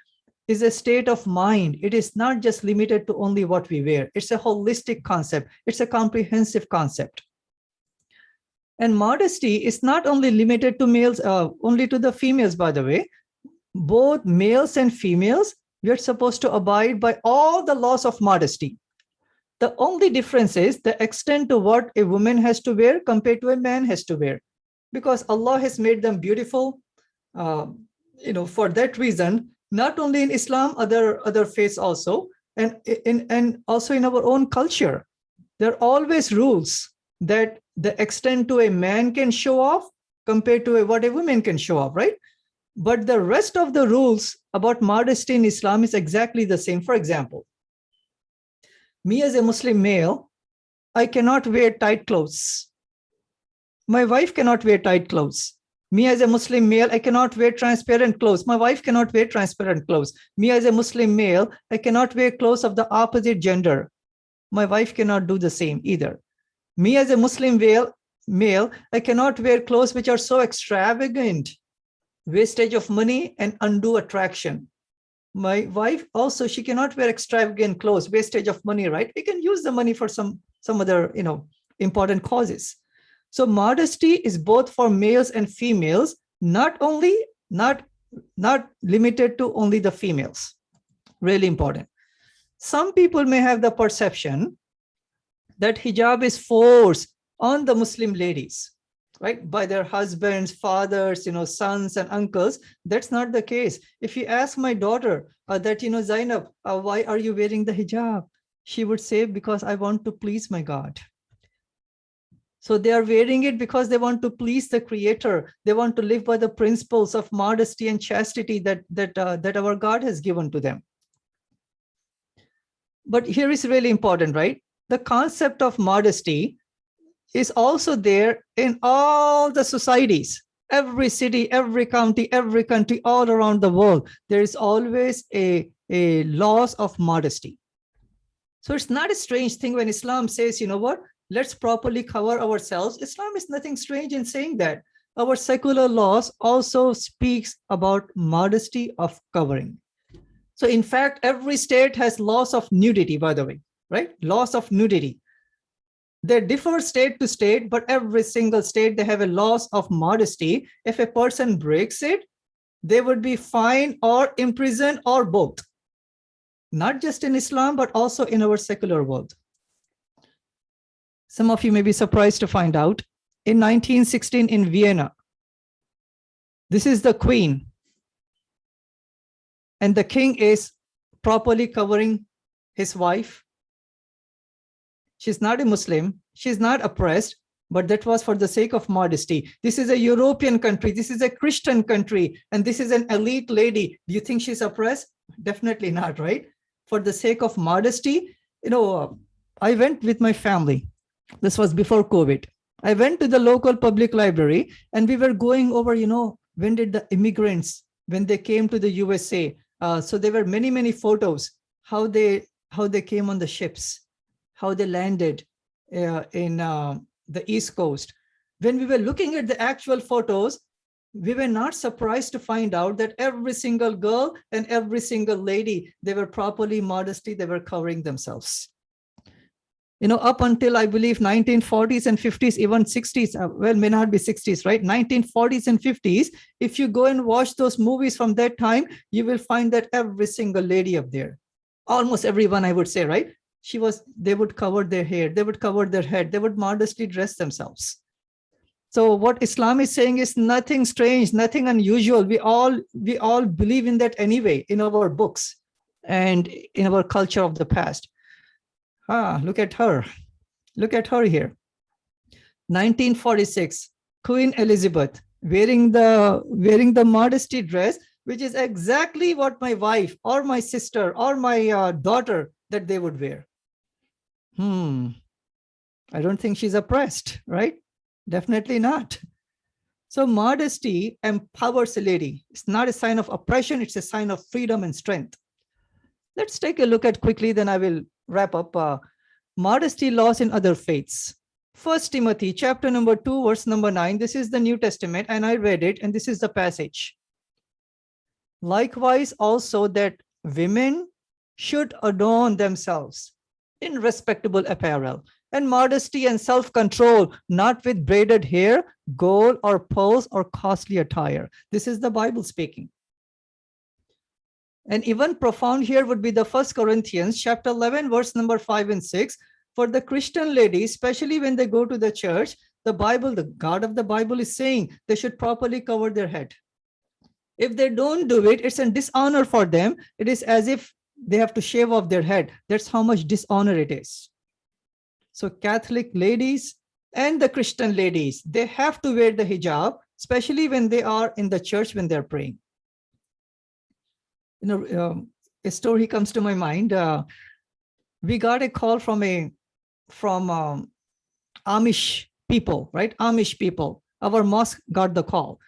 S2: is a state of mind. It is not just limited to only what we wear. It's a holistic concept. It's a comprehensive concept. And modesty is not only limited to males, only to the females, by the way. Both males and females, we are supposed to abide by all the laws of modesty. The only difference is the extent to what a woman has to wear compared to a man has to wear. Because Allah has made them beautiful. For that reason, not only in Islam, other faiths also, and also in our own culture, there are always rules that the extent to a man can show off compared to what a woman can show off, right? But the rest of the rules about modesty in Islam is exactly the same. For example, me as a Muslim male, I cannot wear tight clothes. My wife cannot wear tight clothes. Me as a Muslim male, I cannot wear transparent clothes. My wife cannot wear transparent clothes. Me as a Muslim male, I cannot wear clothes of the opposite gender. My wife cannot do the same either. Me as a Muslim male, I cannot wear clothes which are so extravagant, wastage of money and undue attraction. My wife also, she cannot wear extravagant clothes, wastage of money, right? We can use the money for some other, important causes. So modesty is both for males and females, not limited to only the females. Really important. Some people may have the perception that hijab is forced on the Muslim ladies, right? By their husbands, fathers, sons and uncles. That's not the case. If you ask my daughter that, Zainab, why are you wearing the hijab? She would say, because I want to please my God. So they are wearing it because they want to please the Creator. They want to live by the principles of modesty and chastity that our God has given to them. But here is really important, right? The concept of modesty is also there in all the societies, every city, every county, every country, all around the world. There is always a loss of modesty. So it's not a strange thing when Islam says, you know what, let's properly cover ourselves. Islam is nothing strange in saying that. Our secular laws also speaks about modesty of covering. So in fact, every state has laws of nudity, by the way, right? Laws of nudity. They differ state to state, but every single state, they have a laws of modesty. If a person breaks it, they would be fined or imprisoned or both. Not just in Islam, but also in our secular world. Some of you may be surprised to find out, in 1916 in Vienna, this is the queen, and the king is properly covering his wife. She's not a Muslim, she's not oppressed, but that was for the sake of modesty. This is a European country, this is a Christian country, and this is an elite lady. Do you think she's oppressed? Definitely not, right? For the sake of modesty, I went with my family. This was before COVID. I went to the local public library and we were going over, when did the immigrants, when they came to the USA. So there were many, many photos, how they came on the ships, how they landed in the East Coast. When we were looking at the actual photos, we were not surprised to find out that every single girl and every single lady, they were properly modesty, they were covering themselves. Up until I believe 1940s and 50s, even 60s, well, may not be 60s, right? 1940s and 50s, if you go and watch those movies from that time, you will find that every single lady up there, almost everyone, I would say, right? They would cover their hair, they would cover their head, they would modestly dress themselves. So what Islam is saying is nothing strange, nothing unusual. We all believe in that anyway, in our books and in our culture of the past. Look at her. Look at her here. 1946, Queen Elizabeth wearing the modesty dress, which is exactly what my wife or my sister or my daughter that they would wear. I don't think she's oppressed, right? Definitely not. So modesty empowers a lady. It's not a sign of oppression. It's a sign of freedom and strength. Let's take a look at quickly, then I will wrap up. Modesty laws in other faiths. 1 Timothy chapter number 2, verse number 9. This is the New Testament and I read it, and this is the passage. Likewise also that women should adorn themselves in respectable apparel and modesty and self-control, not with braided hair, gold or pearls or costly attire. This is the Bible speaking. And even profound here would be the 1 Corinthians chapter 11, verse number 5 and 6. For the Christian ladies, especially when they go to the church, the Bible, the God of the Bible is saying they should properly cover their head. If they don't do it, it's a dishonor for them. It is as if they have to shave off their head. That's how much dishonor it is. So Catholic ladies and the Christian ladies, they have to wear the hijab, especially when they are in the church, when they're praying. A story comes to my mind. We got a call from Amish people, right? Amish people. Our mosque got the call.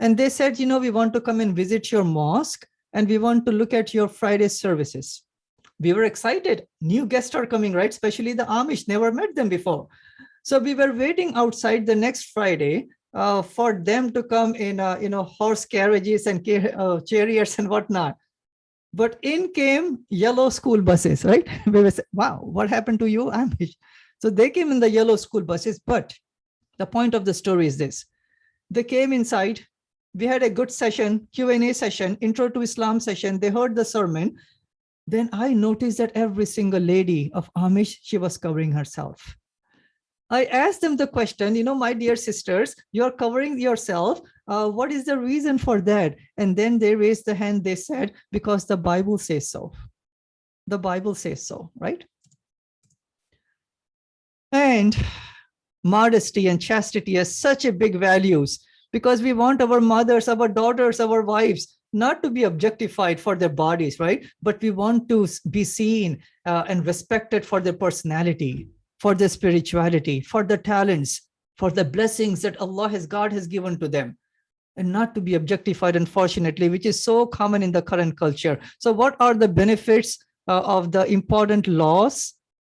S2: And they said, we want to come and visit your mosque and we want to look at your Friday services. We were excited. New guests are coming, right? Especially the Amish, never met them before. So we were waiting outside the next Friday for them to come in, horse carriages and chariots and whatnot. But in came yellow school buses, right? We were saying, wow, what happened to you, Amish? So they came in the yellow school buses. But the point of the story is this. They came inside. We had a good session, Q&A session, intro to Islam session. They heard the sermon. Then I noticed that every single lady of Amish, she was covering herself. I asked them the question, my dear sisters, you're covering yourself. What is the reason for that? And then they raised the hand. They said, because the Bible says so. The Bible says so, right? And modesty and chastity are such a big values because we want our mothers, our daughters, our wives not to be objectified for their bodies, right? But we want to be seen and respected for their personality, for their spirituality, for the talents, for the blessings that God has given to them, and not to be objectified, unfortunately, which is so common in the current culture. So what are the benefits of the important laws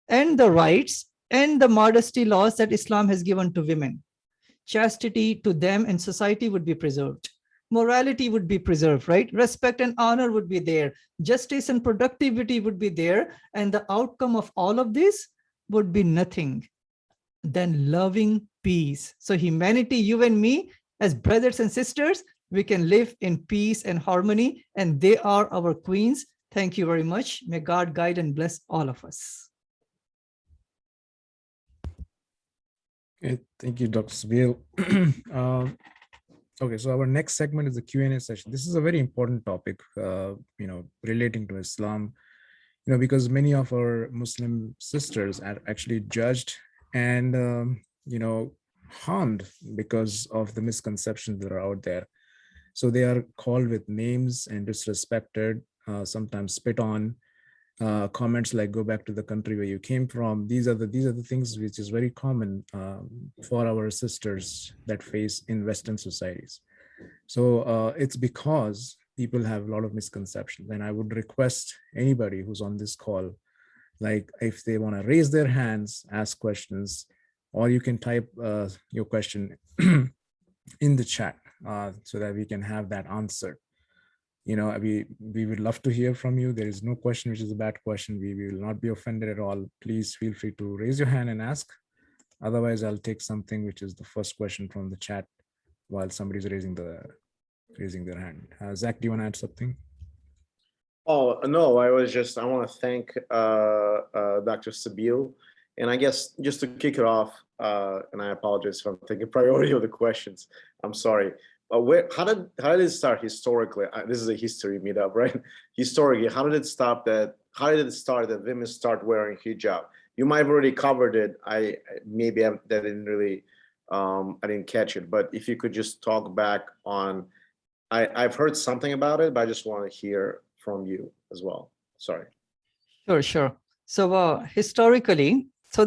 S2: and the rights and the modesty laws that Islam has given to women? Chastity to them and society would be preserved. Morality would be preserved, right? Respect and honor would be there. Justice and productivity would be there. And the outcome of all of this would be nothing than loving peace. So humanity, you and me, as brothers and sisters, we can live in peace and harmony, and they are our queens. Thank you very much. May God guide and bless all of us.
S1: Okay, thank you, Dr. Sabeel. Okay, so our next segment is the Q&A session. This is a very important topic, relating to Islam, because many of our Muslim sisters are actually judged and, harmed because of the misconceptions that are out there. So they are called with names and disrespected, sometimes spit on. Comments like "go back to the country where you came from." These are the things which is very common for our sisters that face in Western societies. So it's because people have a lot of misconceptions, and I would request anybody who's on this call, like if they want to raise their hands, ask questions, or you can type your question in the chat so that we can have that answered. We would love to hear from you. There is no question which is a bad question. We will not be offended at all. Please feel free to raise your hand and ask. Otherwise, I'll take something which is the first question from the chat while somebody's raising their hand. Zach, do you want to add something?
S3: Oh, no, I want to thank Dr. Sabeel. And I guess just to kick it off, and I apologize if I'm taking priority of the questions. I'm sorry. How did it start historically? This is a history meetup, right? Historically, how did it start that women start wearing hijab? You might have already covered it. I didn't catch it. But if you could just talk back on, I've heard something about it, but I just want to hear from you as well. Sorry.
S2: Sure. So historically, so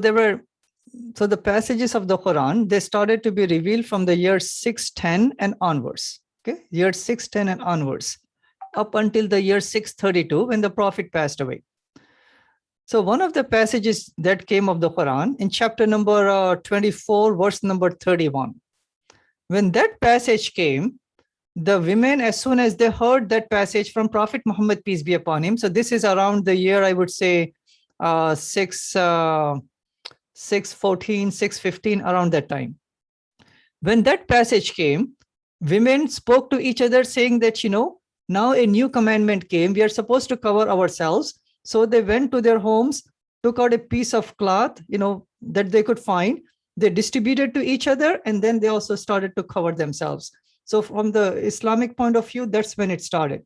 S2: the passages of the Quran, they started to be revealed from the year 610 and onwards. Okay, year 610 and onwards, up until the year 632 when the Prophet passed away. So one of the passages that came of the Quran in chapter number 24, verse number 31. When that passage came, the women, as soon as they heard that passage from Prophet Muhammad, peace be upon him. So this is around the year, I would say, 614, 615, around that time. When that passage came, women spoke to each other saying that, now a new commandment came. We are supposed to cover ourselves. So they went to their homes, took out a piece of cloth, that they could find. They distributed to each other, and then they also started to cover themselves. So from the Islamic point of view, that's when it started.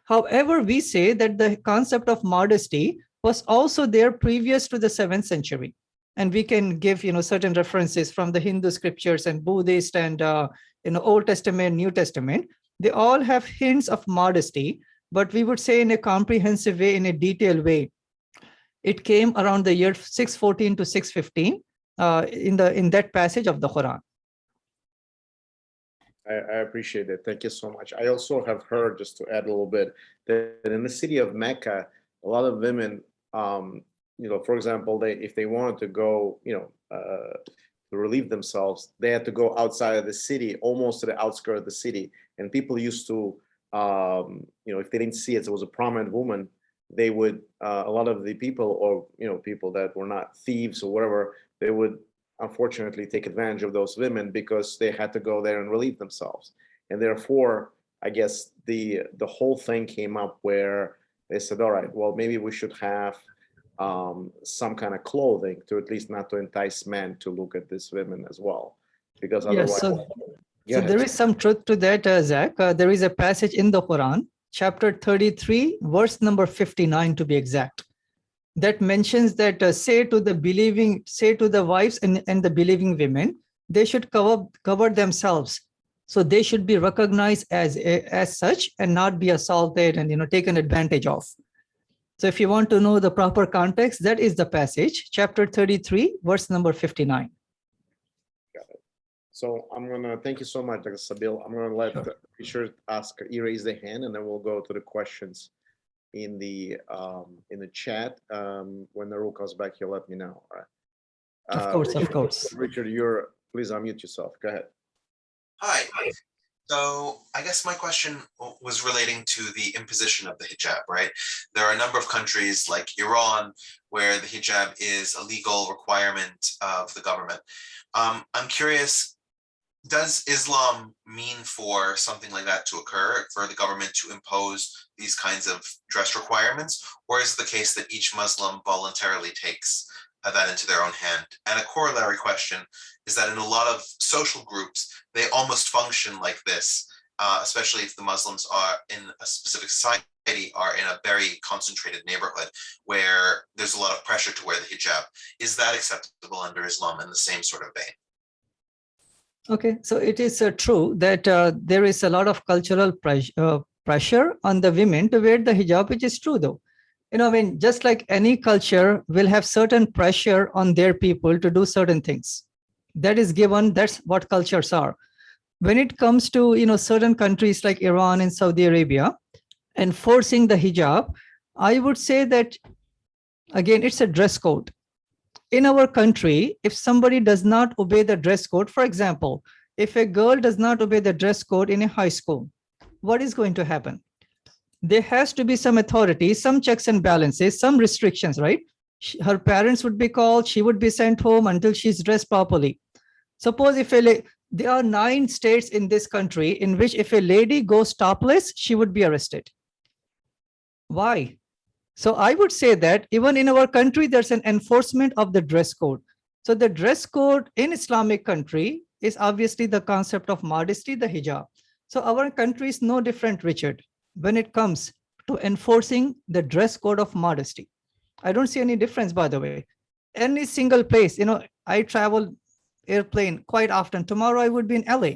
S2: However, we say that the concept of modesty was also there previous to the 7th century. And we can give, certain references from the Hindu scriptures and Buddhist and, Old Testament, New Testament. They all have hints of modesty, but we would say in a comprehensive way, in a detailed way. It came around the year 614 to 615 in that passage of the Quran.
S3: I appreciate it. Thank you so much. I also have heard, just to add a little bit, that in the city of Mecca, a lot of women, for example, if they wanted to go, to relieve themselves, they had to go outside of the city, almost to the outskirts of the city. And people used to, if they didn't see it, it was a prominent woman, they would, a lot of the people, or, people that were not thieves or whatever, they would unfortunately take advantage of those women because they had to go there and relieve themselves. And therefore, I guess the whole thing came up where they said, all right, well, maybe we should have some kind of clothing to at least not to entice men to look at these women as well, because otherwise.
S2: Yes, so there is some truth to that, Zach. There is a passage in the Quran, chapter 33, verse number 59 to be exact, that mentions that say to the wives and the believing women, they should cover themselves. So they should be recognized as such and not be assaulted and taken advantage of. So if you want to know the proper context, that is the passage, chapter 33, verse number 59.
S3: Got it. So I'm gonna thank you so much, Dr. Sabeel. I'm gonna let be sure to ask, raise the hand, and then we'll go to the questions in the chat. When the rule comes back, you'll let me know. All right.
S2: Of course.
S3: Richard, please unmute yourself. Go ahead.
S4: Hi. So I guess my question was relating to the imposition of the hijab, right? There are a number of countries like Iran where the hijab is a legal requirement of the government. I'm curious, does Islam mean for something like that to occur, for the government to impose these kinds of dress requirements? Or is it the case that each Muslim voluntarily takes that into their own hand? And a corollary question is that in a lot of social groups, they almost function like this, especially if the Muslims are in a specific society, are in a very concentrated neighborhood where there's a lot of pressure to wear the hijab. Is that acceptable under Islam in the same sort of vein?
S2: Okay, so it is true that there is a lot of cultural pressure on the women to wear the hijab, which is true though. Just like any culture will have certain pressure on their people to do certain things. That is given, that's what cultures are. When it comes to, certain countries like Iran and Saudi Arabia, enforcing the hijab, I would say that, again, it's a dress code. In our country, if somebody does not obey the dress code, for example, if a girl does not obey the dress code in a high school, what is going to happen? There has to be some authority, some checks and balances, some restrictions, right? Her parents would be called, she would be sent home until she's dressed properly. Suppose there are 9 states in this country in which if a lady goes topless, she would be arrested. Why? So I would say that even in our country, there's an enforcement of the dress code. So the dress code in Islamic country is obviously the concept of modesty, the hijab. So our country is no different, Richard, when it comes to enforcing the dress code of modesty. I don't see any difference, by the way. Any single place, I travel airplane quite often. Tomorrow I would be in LA.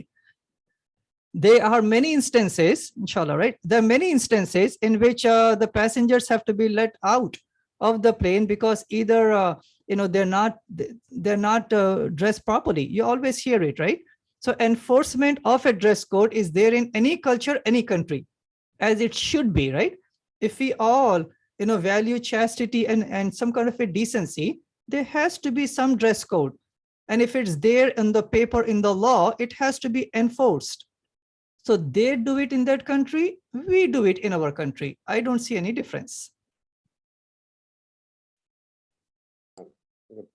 S2: There are many instances, inshallah, right? There are many instances in which the passengers have to be let out of the plane because either they're not dressed properly. You always hear it, right? So enforcement of a dress code is there in any culture, any country, as it should be, right? If we all value chastity and some kind of a decency, there has to be some dress code. And if it's there in the paper, in the law, it has to be enforced. So they do it in that country, we do it in our country. I don't see any difference.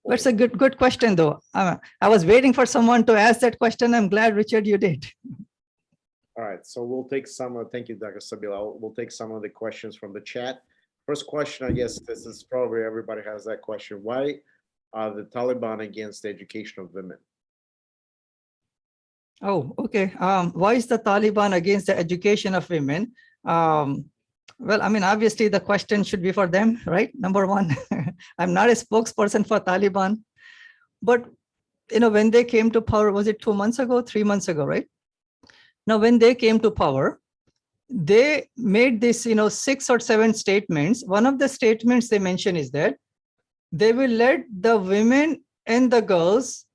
S2: That's a good question, though. I was waiting for someone to ask that question. I'm glad, Richard, you did.
S3: All right, so we'll take some. Thank you, Dr. Sabeel. We'll take some of the questions from the chat. First question, I guess this is probably everybody has that question. Why are the Taliban against the education of women?
S2: Oh, okay. Why is the Taliban against the education of women? Well, obviously the question should be for them, right? Number one, I'm not a spokesperson for Taliban, but when they came to power, was it 2 months ago, 3 months ago, right? Now, when they came to power, they made this, 6 or 7 statements. One of the statements they mention is that they will let the women and the girls,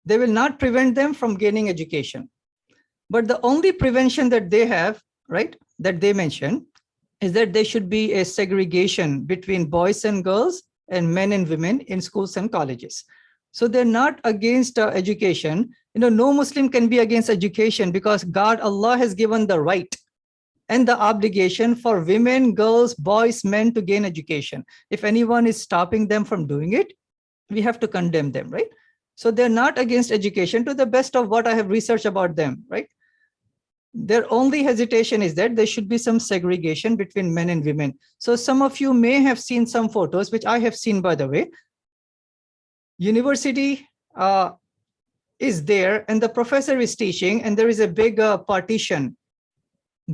S2: they will not prevent them from gaining education. But the only prevention that they have, right, that they mention is that there should be a segregation between boys and girls and men and women in schools and colleges. So they're not against education. No Muslim can be against education because God, Allah has given the right and the obligation for women, girls, boys, men to gain education. If anyone is stopping them from doing it, we have to condemn them, right? So they're not against education to the best of what I have researched about them, right? Their only hesitation is that there should be some segregation between men and women. So some of you may have seen some photos, which I have seen, by the way. University is there and the professor is teaching and there is a big partition.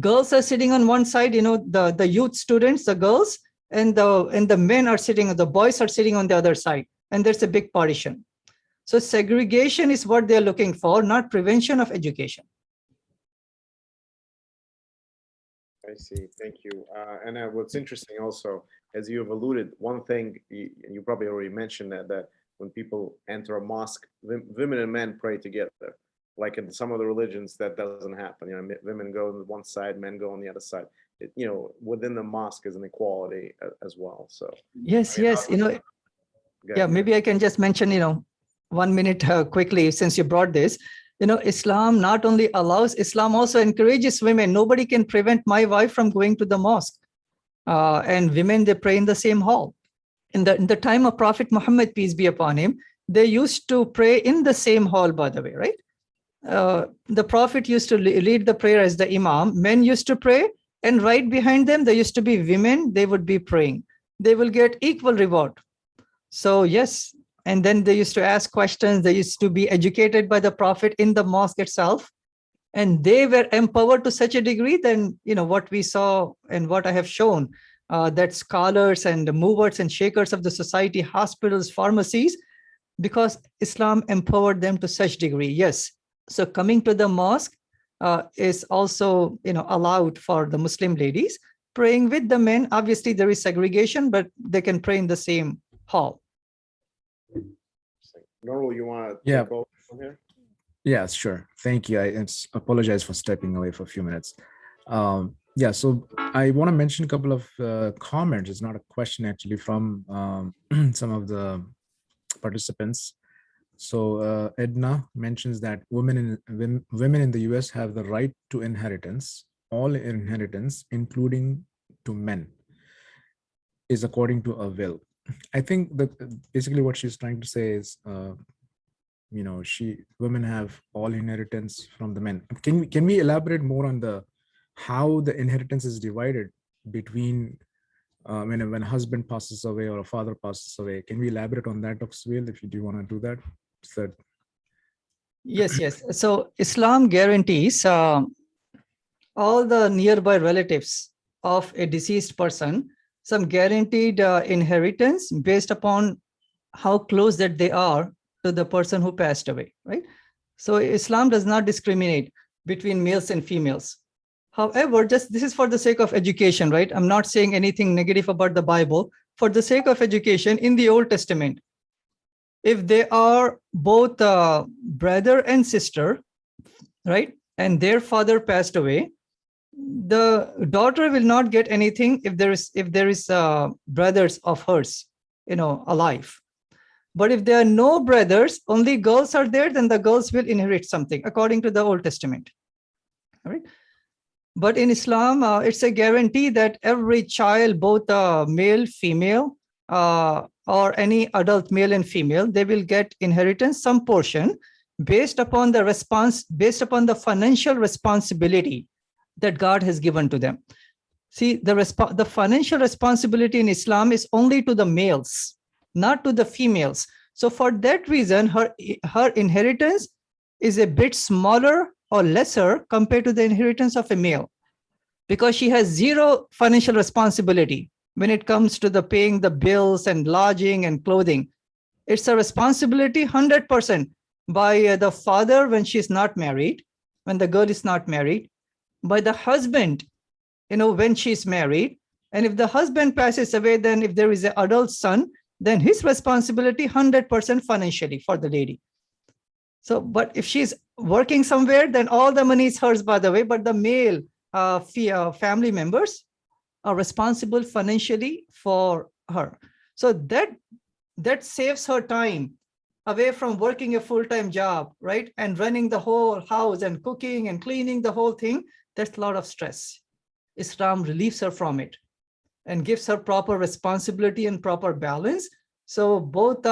S2: Girls are sitting on one side, the youth students, the girls, and the men are sitting, the boys are sitting on the other side, and there's a big partition. So segregation is what they're looking for, not prevention of education.
S3: I see. Thank you. And what's interesting also, as you have alluded, one thing, you probably already mentioned that when people enter a mosque, women and men pray together. Like in some of the religions, that doesn't happen. Women go on one side, men go on the other side. Within the mosque is an equality as well. So
S2: yes, yeah, maybe I can just mention, 1 minute quickly, since you brought this. Islam not only allows, Islam also encourages women. Nobody can prevent my wife from going to the mosque. And women, they pray in the same hall. In the time of Prophet Muhammad, peace be upon him, they used to pray in the same hall, by the way, right? The Prophet used to lead the prayer as the Imam. Men used to pray, and right behind them, there used to be women. They would be praying. They will get equal reward. So yes, and then they used to ask questions. They used to be educated by the Prophet in the mosque itself. And they were empowered to such a degree than, what we saw and what I have shown, that scholars and movers and shakers of the society, hospitals, pharmacies, because Islam empowered them to such degree. Yes. So coming to the mosque is also, allowed for the Muslim ladies. Praying with the men, obviously there is segregation, but they can pray in the same hall.
S3: Nurul, you want to take over from here?
S1: Yes, sure. Thank you. I apologize for stepping away for a few minutes. So I want to mention a couple of comments. It's not a question actually from some of the participants. So Edna mentions that women in the US have the right to inheritance, all inheritance, including to men, is according to a will. I think that basically what she's trying to say is, women have all inheritance from the men. Can we elaborate more on how the inheritance is divided between when a husband passes away or a father passes away? Can we elaborate on that, Dr. Sabeel, if you do want to do that?
S2: Yes. So Islam guarantees all the nearby relatives of a deceased person some guaranteed inheritance based upon how close that they are to the person who passed away, right? So Islam does not discriminate between males and females. However, this is for the sake of education, right? I'm not saying anything negative about the Bible. For the sake of education, in the Old Testament, if they are both brother and sister, right, and their father passed away, the daughter will not get anything if there is brothers of hers, alive. But if there are no brothers, only girls are there, then the girls will inherit something according to the Old Testament. All right. But in Islam, it's a guarantee that every child, both male, female, or any adult male and female, they will get inheritance, some portion, based upon the financial responsibility that God has given to them. See, the financial responsibility in Islam is only to the males, not to the females. So for that reason, her inheritance is a bit smaller or lesser compared to the inheritance of a male, because she has zero financial responsibility when it comes to the paying the bills and lodging and clothing. It's a responsibility 100% by the father when she's not married, when the girl is not married, by the husband, when she's married. And if the husband passes away, then if there is an adult son, then his responsibility 100% financially for the lady. So, but if she's working somewhere, then all the money is hers, by the way, but the male family members are responsible financially for her. So that saves her time away from working a full-time job, right? And running the whole house and cooking and cleaning the whole thing. That's a lot of stress. Islam relieves her from it and gives her proper responsibility and proper balance. So both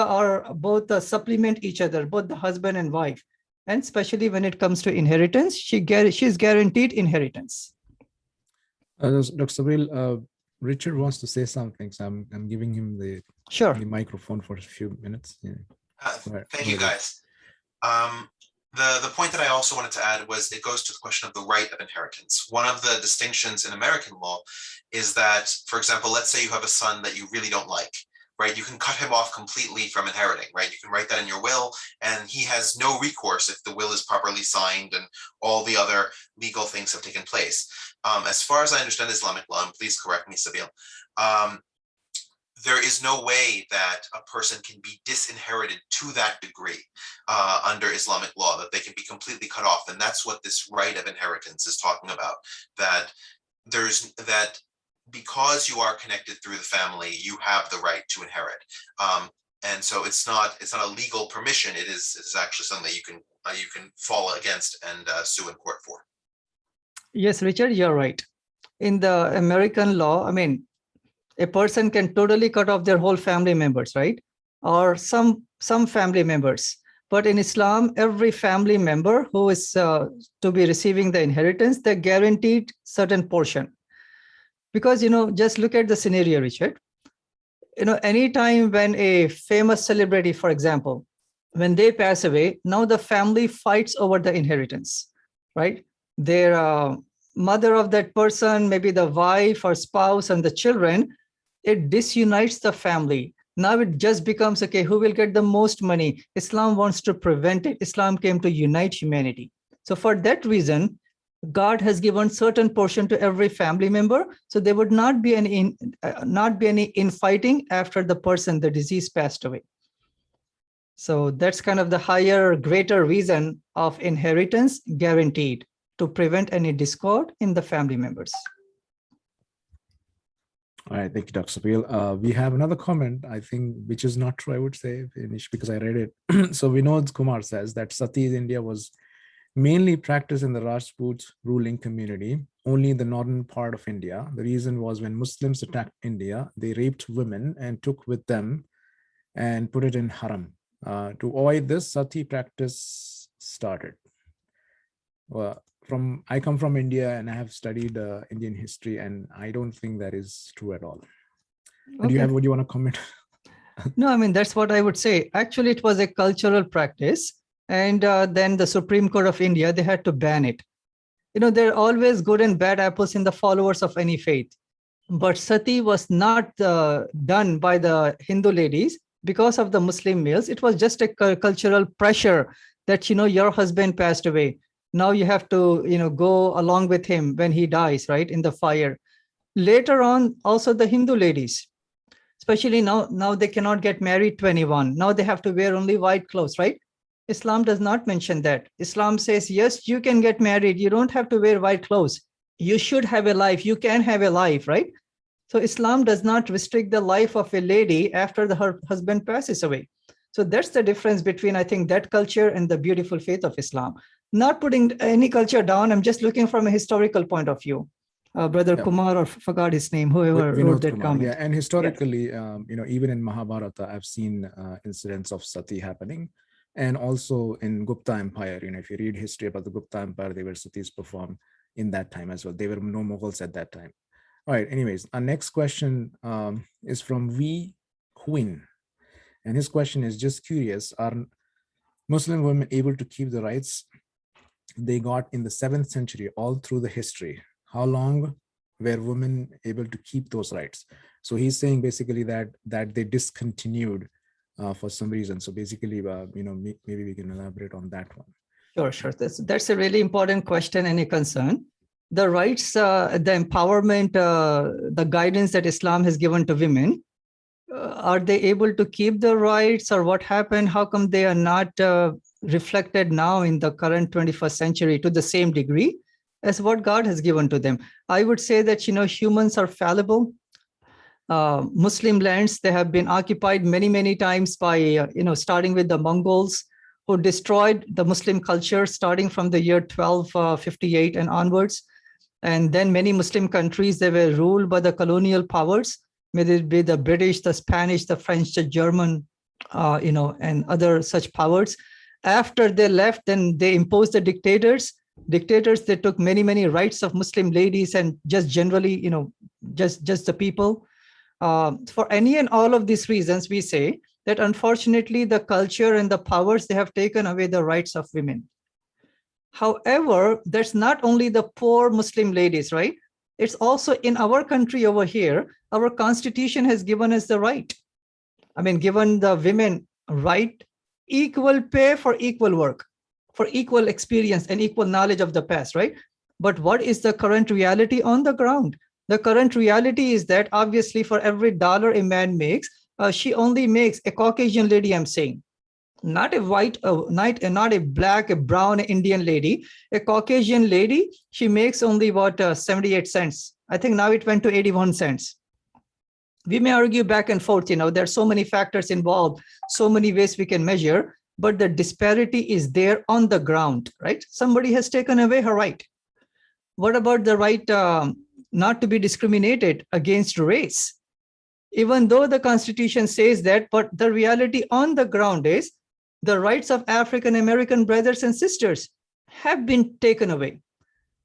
S2: supplement each other, both the husband and wife. And especially when it comes to inheritance, she's guaranteed inheritance.
S1: Dr. Sabeel, Richard wants to say something, so I'm giving him the microphone for a few minutes. Yeah.
S4: Thank you, guys. The point that I also wanted to add was it goes to the question of the right of inheritance. One of the distinctions in American law is that, for example, let's say you have a son that you really don't like, right? You can cut him off completely from inheriting, right? You can write that in your will, and he has no recourse if the will is properly signed and all the other legal things have taken place. As far as I understand Islamic law, and please correct me, Sabeel, there is no way that a person can be disinherited to that degree under Islamic law, that they can be completely cut off. And that's what this right of inheritance is talking about, that because you are connected through the family, you have the right to inherit. And so it's not a legal permission. It is actually something that you can fall against and sue in court for.
S2: Yes, Richard, you're right. In the American law, I mean, a person can totally cut off their whole family members, right? Or some family members. But in Islam, every family member who is to be receiving the inheritance, they're guaranteed certain portion. Because, just look at the scenario, Richard. Anytime when a famous celebrity, for example, when they pass away, now the family fights over the inheritance, right? Their mother of that person, maybe the wife or spouse and the children, it disunites the family. Now it just becomes, okay, who will get the most money? Islam wants to prevent it. Islam came to unite humanity. So for that reason, God has given certain portion to every family member, so there would not be any infighting after the disease passed away. So that's kind of the higher, greater reason of inheritance guaranteed to prevent any discord in the family members.
S1: All right, thank you, Dr. Sabeel. We have another comment, I think, which is not true, I would say, because I read it. So Vinod Kumar says that Sati in India was mainly practiced in the Rajput ruling community, only in the northern part of India. The reason was when Muslims attacked India, they raped women and took with them and put it in haram. To avoid this, Sati practice started. Well, I come from India and I have studied Indian history, and I don't think that is true at all. Okay. Do you want to comment?
S2: No, I mean, that's what I would say. Actually, it was a cultural practice. And then the Supreme Court of India, they had to ban it. There are always good and bad apples in the followers of any faith. But Sati was not done by the Hindu ladies because of the Muslim males. It was just a cultural pressure that, your husband passed away. Now you have to, go along with him when he dies, right, in the fire. Later on, also the Hindu ladies, especially now they cannot get married 21. Now they have to wear only white clothes, right? Islam does not mention that. Islam says, yes, you can get married. You don't have to wear white clothes. You should have a life. You can have a life, right? So Islam does not restrict the life of a lady after her husband passes away. So that's the difference between, I think, that culture and the beautiful faith of Islam. Not putting any culture down. I'm just looking from a historical point of view. Brother Kumar, or forgot his name, whoever wrote that comment.
S1: Yeah, and historically, even in Mahabharata, I've seen incidents of Sati happening. And also in Gupta Empire, if you read history about the Gupta Empire, they were satis performed in that time as well. They were no Mughals at that time. All right, anyways, our next question is from V. Quinn. And his question is just curious, are Muslim women able to keep the rights they got in the 7th century all through the history? How long were women able to keep those rights? So he's saying basically that they discontinued for some reason. So basically, maybe we can elaborate on that one.
S2: Sure. That's a really important question and a concern. The rights, the empowerment, the guidance that Islam has given to women, are they able to keep the rights, or what happened? How come they are not reflected now in the current 21st century to the same degree as what God has given to them? I would say that, humans are fallible. Muslim lands, they have been occupied many, many times by, starting with the Mongols, who destroyed the Muslim culture starting from the year 1258 and onwards. And then many Muslim countries, they were ruled by the colonial powers, whether it be the British, the Spanish, the French, the German, and other such powers. After they left, then they imposed the dictators. They took many, many rights of Muslim ladies and just generally, just the people. For any and all of these reasons, we say that unfortunately the culture and the powers, they have taken away the rights of women. However, that's not only the poor Muslim ladies, right? It's also in our country over here, our constitution has given us the right. Given the women right, equal pay for equal work, for equal experience and equal knowledge of the past, right? But what is the current reality on the ground? The current reality is that obviously for every dollar a man makes, she only makes, a Caucasian lady, I'm saying, not a white, not a black, a brown Indian lady, a Caucasian lady, she makes only 78 cents. I think now it went to 81 cents. We may argue back and forth, there are so many factors involved, so many ways we can measure, but the disparity is there on the ground, right? Somebody has taken away her right. What about the right not to be discriminated against race? Even though the Constitution says that, but the reality on the ground is the rights of African American brothers and sisters have been taken away.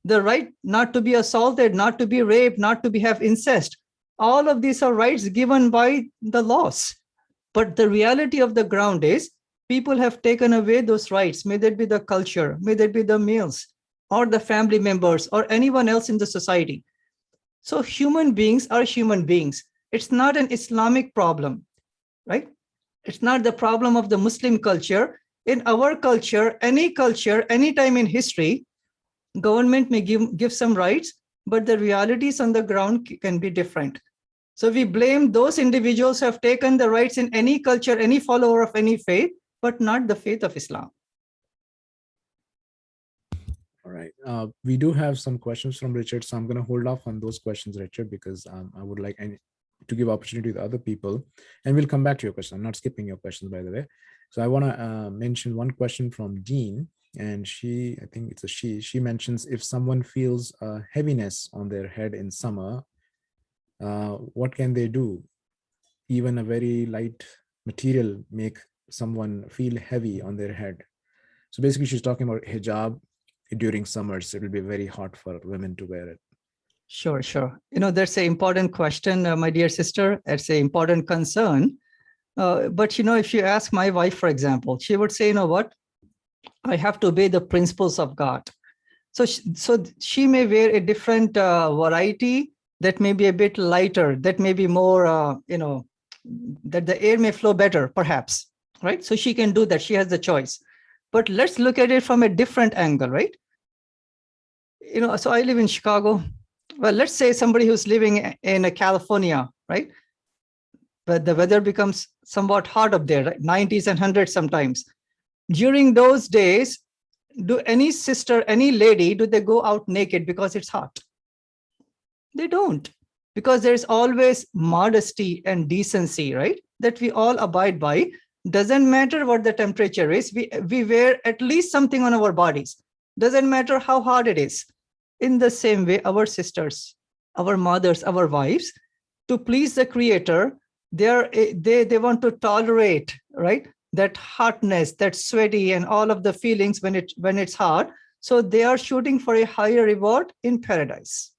S2: The right not to be assaulted, not to be raped, not to have incest. All of these are rights given by the laws. But the reality of the ground is people have taken away those rights, may that be the culture, may that be the males or the family members or anyone else in the society. So human beings are human beings. It's not an Islamic problem, right? It's not the problem of the Muslim culture. In our culture, any time in history, government may give some rights, but the realities on the ground can be different. So we blame those individuals who have taken the rights in any culture, any follower of any faith, but not the faith of Islam.
S1: All right. We do have some questions from Richard, so I'm going to hold off on those questions, Richard, because I would like to give opportunity to other people, and we'll come back to your question. I'm not skipping your questions, by the way. So I want to mention one question from Dean, and I think it's a she mentions, if someone feels heaviness on their head in summer, what can they do? Even a very light material make someone feel heavy on their head. So basically she's talking about hijab during summers. It will be very hot for women to wear it.
S2: Sure. That's an important question, my dear sister. It's an important concern. But if you ask my wife, for example, she would say, what? I have to obey the principles of God. So she may wear a different variety that may be a bit lighter, that may be more, that the air may flow better, perhaps, right? So she can do that. She has the choice. But let's look at it from a different angle, right? So I live in Chicago. Well, let's say somebody who's living in California, right? But the weather becomes somewhat hot up there, right? 90s and 100s sometimes. During those days, do any sister, any lady, do they go out naked because it's hot? They don't, because there's always modesty and decency, right? That we all abide by. Doesn't matter what the temperature is. We wear at least something on our bodies. Doesn't matter how hot it is. In the same way, our sisters, our mothers, our wives, to please the Creator, they want to tolerate, right, that hotness, that sweaty and all of the feelings when it's hot. So they are shooting for a higher reward in paradise.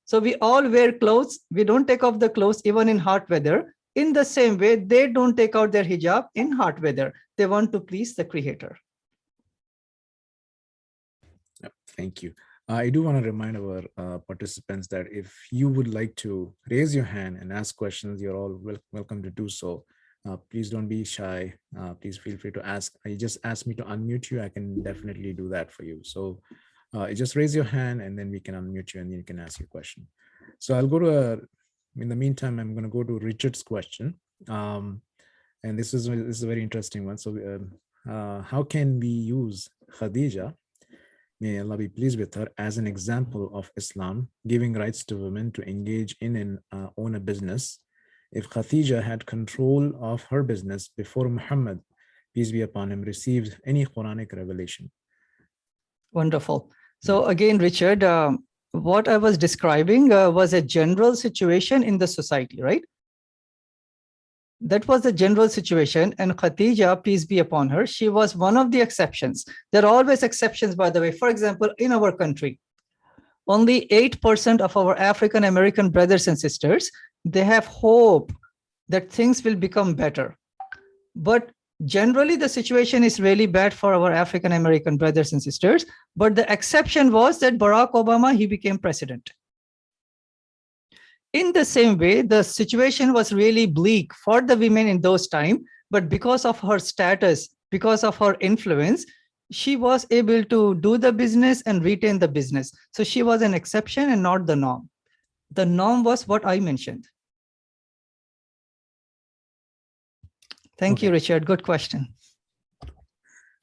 S2: So we all wear clothes. We don't take off the clothes even in hot weather. In the same way, they don't take out their hijab in hot weather. They want to please the Creator.
S1: Thank you. I do want to remind our participants that if you would like to raise your hand and ask questions, you're all welcome to do so. Please don't be shy. Please feel free to ask. You just asked me to unmute you. I can definitely do that for you. So just raise your hand and then we can unmute you and you can ask your question. So I'll go to in the meantime, I'm going to go to Richard's question. And this is a very interesting one. So how can we use Khadija, may Allah be pleased with her, as an example of Islam giving rights to women to engage in and own a business? If Khadija had control of her business before Muhammad, peace be upon him, received any Quranic revelation.
S2: Wonderful. So again, Richard, what I was describing was a general situation in the society, right? That was the general situation, and Khadija, peace be upon her, she was one of the exceptions. There are always exceptions, by the way. For example, in our country, only 8% of our African American brothers and sisters, they have hope that things will become better. But generally, the situation is really bad for our African American brothers and sisters. But the exception was that Barack Obama, he became president. In the same way, the situation was really bleak for the women in those times, but because of her status, because of her influence, she was able to do the business and retain the business. So she was an exception and not the norm. The norm was what I mentioned. Thank you, Richard. Good question.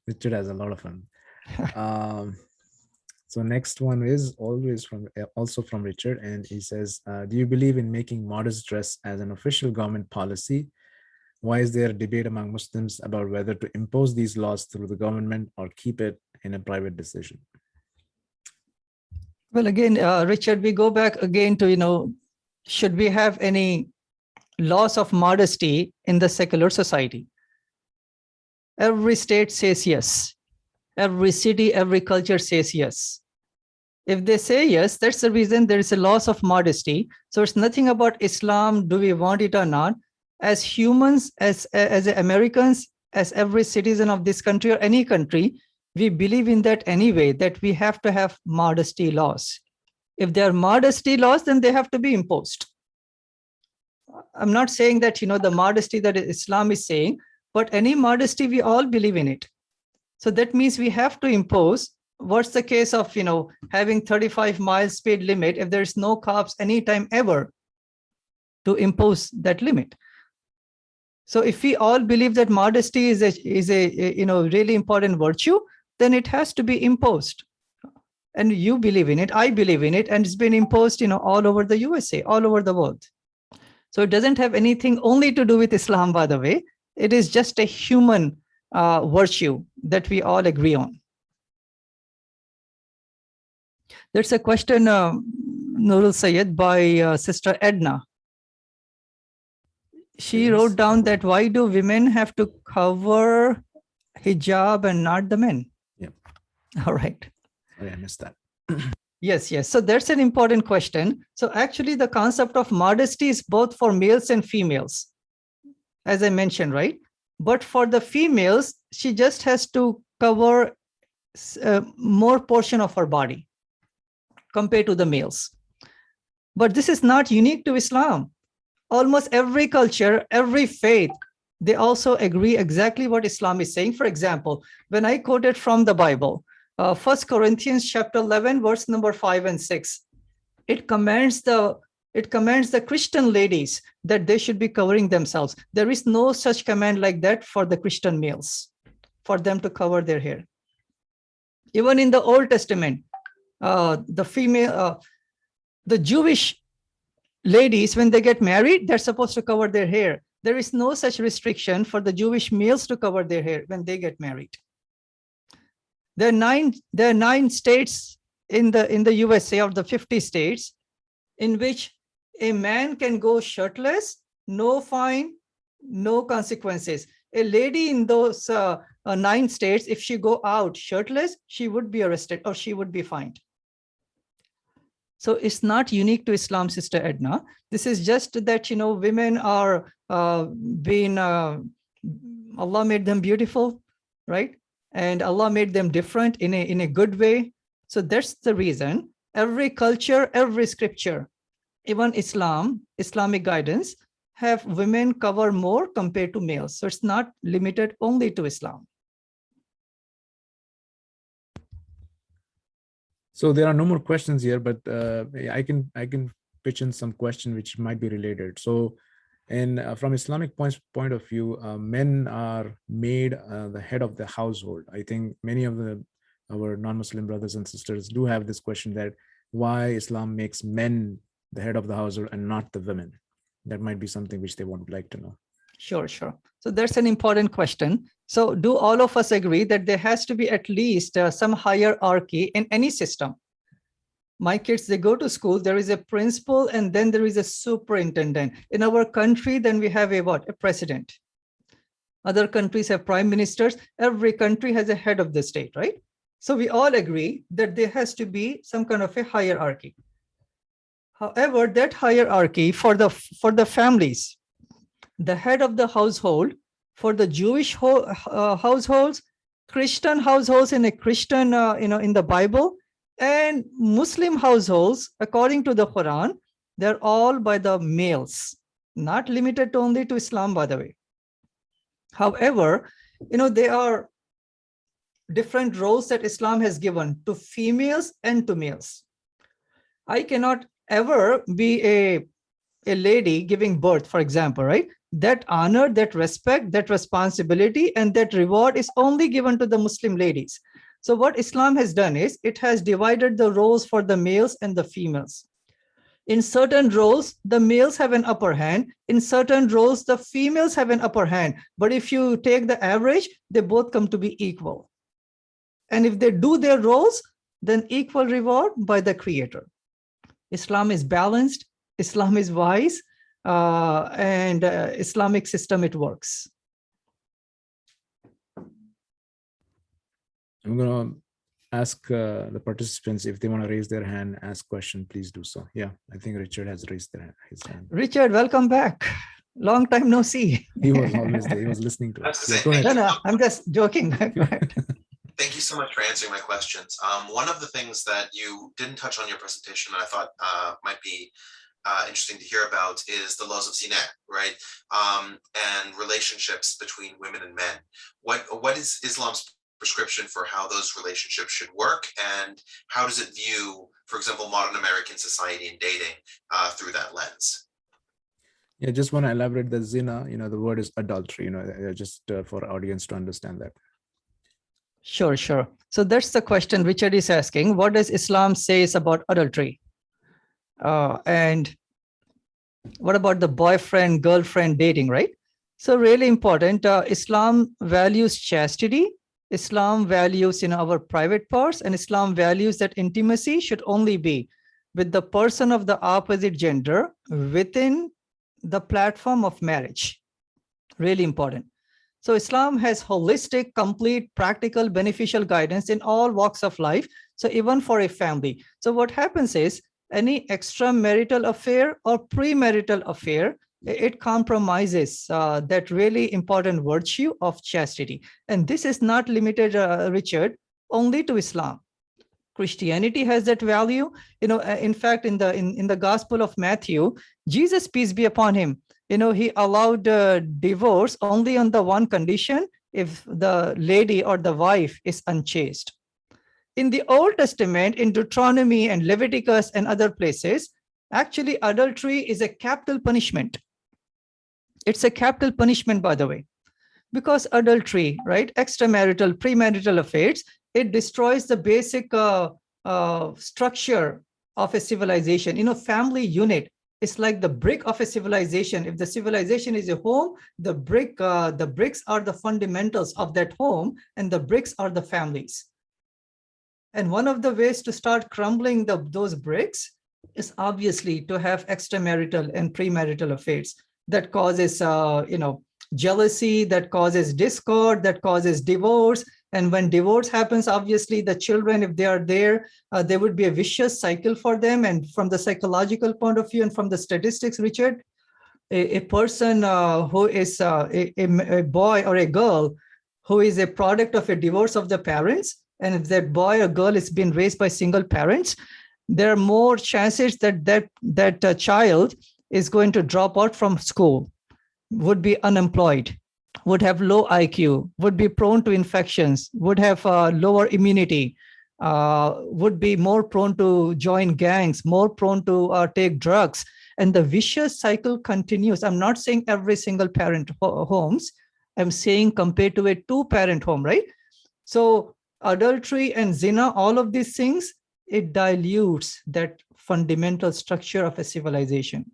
S1: Richard has a lot of fun. So next one is also from Richard, and he says, do you believe in making modest dress as an official government policy? Why is there a debate among Muslims about whether to impose these laws through the government or keep it in a private decision?
S2: Well, again, Richard, we go back again to, should we have any laws of modesty in the secular society? Every state says yes. Every city, every culture says yes. If they say yes, that's the reason there is a loss of modesty. So it's nothing about Islam, do we want it or not? As humans, as Americans, as every citizen of this country or any country, we believe in that anyway, that we have to have modesty laws. If there are modesty laws, then they have to be imposed. I'm not saying that, the modesty that Islam is saying, but any modesty, we all believe in it. So that means we have to impose. What's the case of, having 35 miles speed limit if there's no cops anytime ever to impose that limit? So if we all believe that modesty is a really important virtue, then it has to be imposed. And you believe in it, I believe in it, and it's been imposed, all over the USA, all over the world. So it doesn't have anything only to do with Islam, by the way. It is just a human virtue that we all agree on. There's a question, Nurul Sayed, by Sister Edna. She wrote down that why do women have to cover hijab and not the men?
S1: Yeah.
S2: All right.
S1: Oh, yeah, I missed that.
S2: Yes. So that's an important question. So actually the concept of modesty is both for males and females, as I mentioned, right? But for the females, she just has to cover more portion of her body compared to the males. But this is not unique to Islam. Almost every culture, every faith, they also agree exactly what Islam is saying. For example, when I quoted from the Bible, 1 Corinthians chapter 11, verse number 5 and 6, it commands the Christian ladies that they should be covering themselves. There is no such command like that for the Christian males, for them to cover their hair. Even in the Old Testament, the Jewish ladies, when they get married, they're supposed to cover their hair. There is no such restriction for the Jewish males to cover their hair when they get married. There are nine states in the USA, of the 50 states, in which a man can go shirtless, no fine, no consequences. A lady in those 9 states, if she go out shirtless, she would be arrested or she would be fined. So it's not unique to Islam, Sister Edna. This is just that, women are Allah made them beautiful, right? And Allah made them different in a good way. So that's the reason. Every culture, every scripture, even Islamic guidance, have women cover more compared to males. So it's not limited only to Islam.
S1: So there are no more questions here, but I can pitch in some question which might be related. So, and from Islamic point of view, men are made the head of the household. I think many of our non-Muslim brothers and sisters do have this question that why Islam makes men the head of the household and not the women. That might be something which they would like to know.
S2: Sure. So that's an important question. So do all of us agree that there has to be at least some hierarchy in any system? My kids, they go to school, there is a principal, and then there is a superintendent. In our country, then we have a president. Other countries have prime ministers. Every country has a head of the state, right? So we all agree that there has to be some kind of a hierarchy. However, that hierarchy for the families, the head of the household, for the Jewish households, Christian households in a Christian, in the Bible, and Muslim households, according to the Quran, they're all by the males, not limited only to Islam, by the way. However, there are different roles that Islam has given to females and to males. I cannot ever be a lady giving birth, for example, right? That honor, that respect, that responsibility, and that reward is only given to the Muslim ladies. So what Islam has done is it has divided the roles for the males and the females. In certain roles, the males have an upper hand. In certain roles, the females have an upper hand. But if you take the average, they both come to be equal. And if they do their roles, then equal reward by the Creator. Islam is balanced. Islam is wise. And Islamic system, it works.
S1: I'm going to ask the participants if they want to raise their hand, ask question, please do so. Yeah, I think Richard has raised his hand.
S2: Richard, welcome back. Long time no see.
S1: He was always there. He was listening to us.
S2: Go ahead. No, I'm just joking. Go ahead.
S4: Thank you so much for answering my questions. One of the things that you didn't touch on in your presentation that I thought might be interesting to hear about is the laws of zina, right? And relationships between women and men. What is Islam's prescription for how those relationships should work, and how does it view, for example, modern American society and dating through that lens?
S1: Yeah, just want to elaborate the zina, the word is adultery, just for audience to understand that.
S2: Sure. So that's the question Richard is asking. What does Islam say about adultery? And what about the boyfriend, girlfriend dating, right? So really important. Islam values chastity. Islam values our private parts, and Islam values that intimacy should only be with the person of the opposite gender within the platform of marriage. Really important. So Islam has holistic, complete, practical, beneficial guidance in all walks of life. So even for a family. So what happens is any extramarital affair or premarital affair, it compromises that really important virtue of chastity. And this is not limited, Richard, only to Islam. Christianity has that value. In fact, in the Gospel of Matthew, Jesus, peace be upon him, he allowed divorce only on the one condition: if the lady or the wife is unchaste. In the Old Testament, in Deuteronomy and Leviticus and other places, actually adultery is a capital punishment. It's a capital punishment, by the way, because adultery, right, extramarital, premarital affairs, it destroys the basic structure of a civilization. Family unit is like the brick of a civilization. If the civilization is a home, the bricks are the fundamentals of that home, and the bricks are the families. And one of the ways to start crumbling those bricks is obviously to have extramarital and premarital affairs. That causes, jealousy, that causes discord, that causes divorce. And when divorce happens, obviously the children, if they are there would be a vicious cycle for them. And from the psychological point of view and from the statistics, Richard, a person who is a boy or a girl who is a product of a divorce of the parents, and if that boy or girl is being raised by single parents, there are more chances that child is going to drop out from school, would be unemployed, would have low IQ, would be prone to infections, would have lower immunity, would be more prone to join gangs, more prone to take drugs. And the vicious cycle continues. I'm not saying every single parent homes. I'm saying compared to a two-parent home, right? So adultery and zina, all of these things, it dilutes that fundamental structure of a civilization.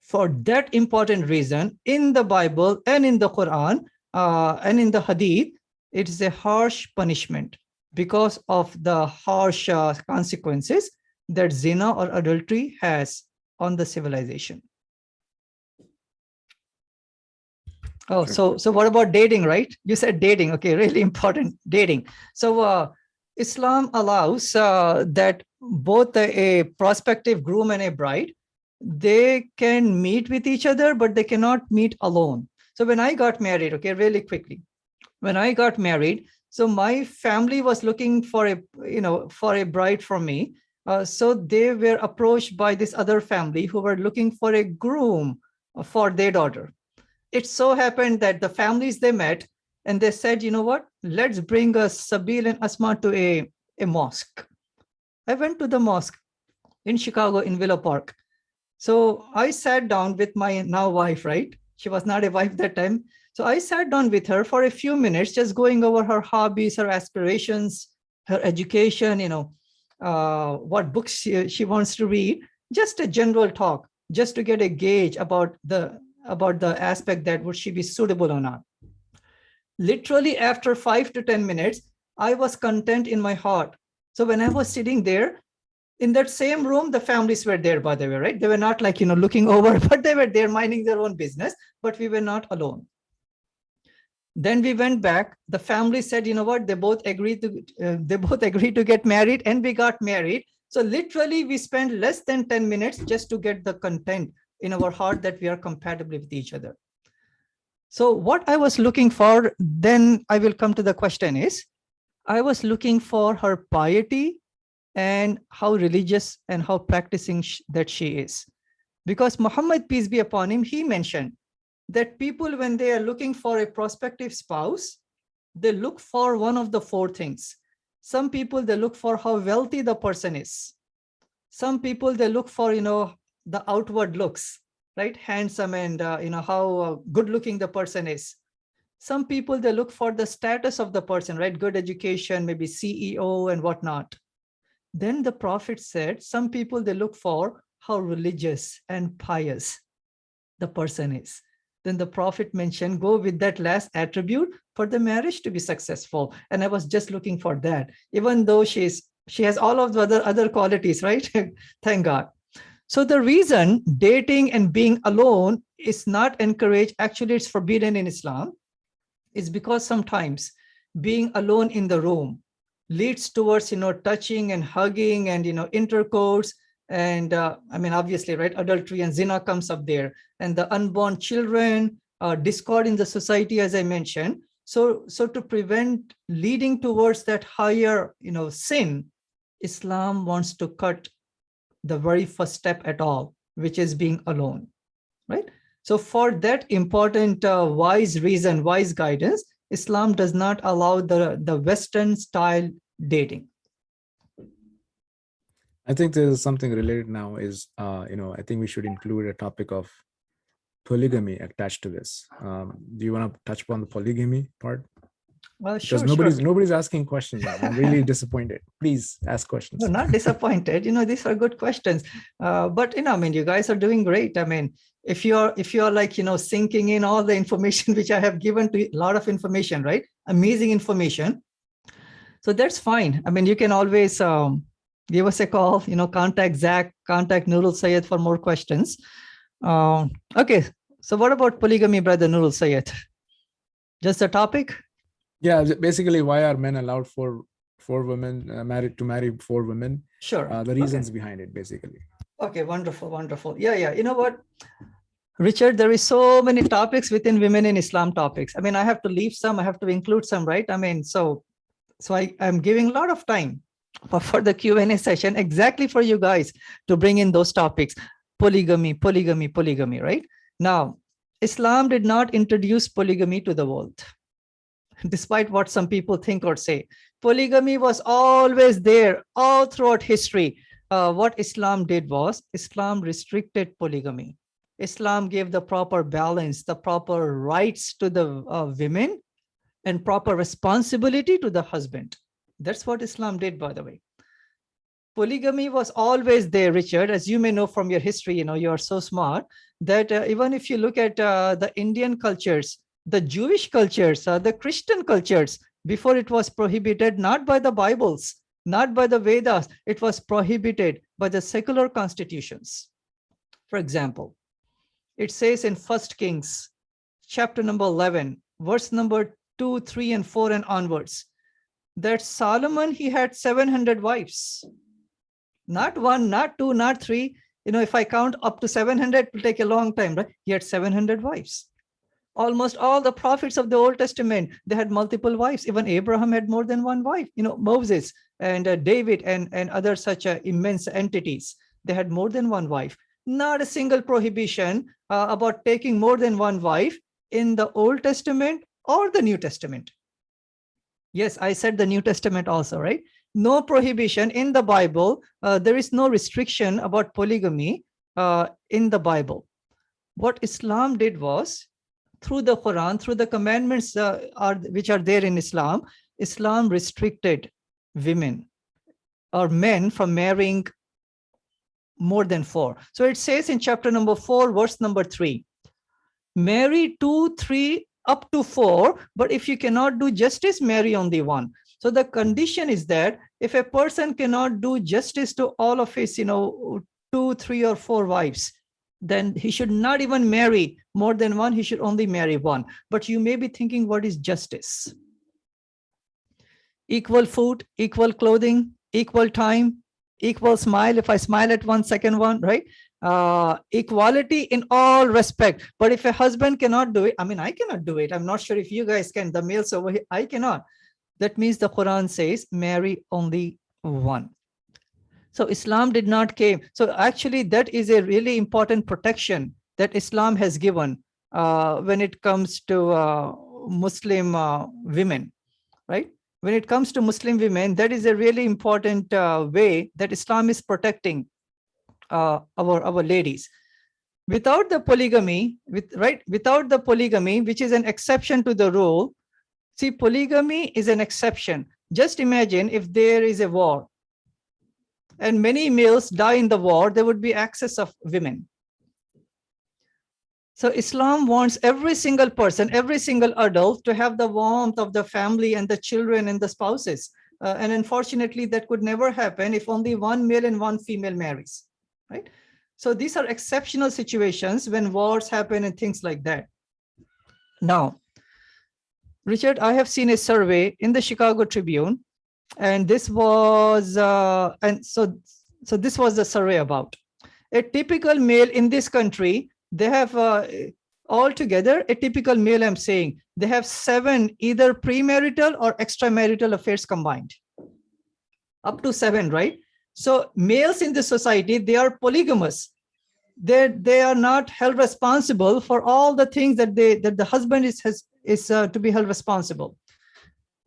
S2: For that important reason, in the Bible and in the Quran and in the Hadith, it is a harsh punishment because of the harsh consequences that zina or adultery has on the civilization. Oh, so what about dating, right? You said dating. Okay, really important, dating. So Islam allows that both a prospective groom and a bride, they can meet with each other, but they cannot meet alone. So when I got married, okay, really quickly, when I got married, so my family was looking for a bride for me. So they were approached by this other family who were looking for a groom for their daughter. It so happened that the families they met and they said, you know what, let's bring Sabeel and Asma to a mosque. I went to the mosque in Chicago in Willow Park. So I sat down with my now wife, right? She was not a wife that time. So I sat down with her for a few minutes, just going over her hobbies, her aspirations, her education, what books she wants to read, just a general talk, just to get a gauge about the aspect that would she be suitable or not. Literally after 5 to 10 minutes, I was content in my heart. So when I was sitting there, in that same room, the families were there, by the way, right? They were not like, looking over, but they were there minding their own business, but we were not alone. Then we went back. The family said, you know what, they both agreed to get married, and we got married. So literally we spent less than 10 minutes just to get the content in our heart that we are compatible with each other. So what I was looking for, then I will come to the question is, I was looking for her piety and how religious and how practicing that she is. Because Muhammad, peace be upon him, he mentioned that people, when they are looking for a prospective spouse, they look for one of the four things. Some people, they look for how wealthy the person is. Some people, they look for, the outward looks, right? Handsome and, how good looking the person is. Some people, they look for the status of the person, right? Good education, maybe CEO and whatnot. Then the Prophet said, some people, they look for how religious and pious the person is. Then the Prophet mentioned, go with that last attribute for the marriage to be successful. And I was just looking for that, even though she has all of the other qualities, right? Thank God. So the reason dating and being alone is not encouraged, actually it's forbidden in Islam, is because sometimes being alone in the room leads towards, touching and hugging and, intercourse. And obviously, right, adultery and zina comes up there, and the unborn children, discord in the society, as I mentioned. So to prevent leading towards that higher, sin, Islam wants to cut the very first step at all, which is being alone, right? So for that important, wise reason, wise guidance, Islam does not allow the Western style dating.
S1: I think there's something related now is, I think we should include a topic of polygamy attached to this. Do you want to touch upon the polygamy part?
S2: Well,
S1: because
S2: sure.
S1: nobody's asking questions. I'm really disappointed. Please ask questions.
S2: No, not disappointed. These are good questions. But you guys are doing great. If you're like, sinking in all the information which I have given to you, a lot of information, right? Amazing information. So that's fine. You can always give us a call, contact Zach, contact Nurul Sayed for more questions. Okay. So what about polygamy, brother Nurul Sayed? Just a topic?
S1: Yeah, basically, why are men allowed for women marry 4 women?
S2: Sure.
S1: The reasons behind it, basically.
S2: Okay, wonderful. Yeah. You know what, Richard, there is so many topics within women in Islam topics. I have to leave some, I have to include some, right? So I'm giving a lot of time for the Q&A session, exactly for you guys to bring in those topics. Polygamy, right? Now, Islam did not introduce polygamy to the world. despite what some people think or say. Polygamy was always there all throughout history. What Islam did was Islam restricted polygamy. Islam gave the proper balance, the proper rights to the women, and proper responsibility to the husband. That's what Islam did, by the way. Polygamy was always there, Richard, as you may know from your history. You are so smart that even if you look at the Indian cultures, the Jewish cultures, the Christian cultures, before it was prohibited, not by the Bibles, not by the Vedas, it was prohibited by the secular constitutions. For example, it says in 1 Kings, chapter number 11, verse number 2, 3, and 4 and onwards, that Solomon, he had 700 wives. Not one, not two, not three. If I count up to 700, it will take a long time, right? He had 700 wives. Almost all the prophets of the Old Testament, they had multiple wives. Even Abraham had more than one wife. Moses and David and other such immense entities, they had more than one wife. Not a single prohibition about taking more than one wife in the Old Testament or the New Testament. Yes, I said the New Testament also, right? No prohibition in the Bible. There is no restriction about polygamy in the Bible. What Islam did was, through the Quran, through the commandments which are there in Islam, Islam restricted women or men from marrying more than 4. So it says in chapter number 4, verse number 3, marry 2, 3, up to 4, but if you cannot do justice, marry only 1. So the condition is that if a person cannot do justice to all of his, 2, 3, or 4 wives, then he should not even marry more than 1. He should only marry 1. But you may be thinking, what is justice? Equal food, equal clothing, equal time, equal smile. If I smile at one, second one, right? Equality in all respect. But if a husband cannot do it, I cannot do it. I'm not sure if you guys can, the males over here, I cannot. That means the Quran says, marry only 1. So Islam did not came. So actually that is a really important protection that Islam has given when it comes to Muslim women, right? When it comes to Muslim women, that is a really important way that Islam is protecting our ladies. Without the polygamy, without the polygamy, which is an exception to the rule. See, polygamy is an exception. Just imagine if there is a war and many males die in the war, there would be excess of women. So Islam wants every single person, every single adult to have the warmth of the family and the children and the spouses. And unfortunately, that could never happen if only one male and one female marries, right? So these are exceptional situations when wars happen and things like that. Now, Richard, I have seen a survey in the Chicago Tribune, and this was, so this was the survey about. A typical male in this country, they have altogether, a typical male, I'm saying, they have 7 either premarital or extramarital affairs combined. Up to 7, right? So males in this society, they are polygamous. They are not held responsible for all the things that the husband is to be held responsible.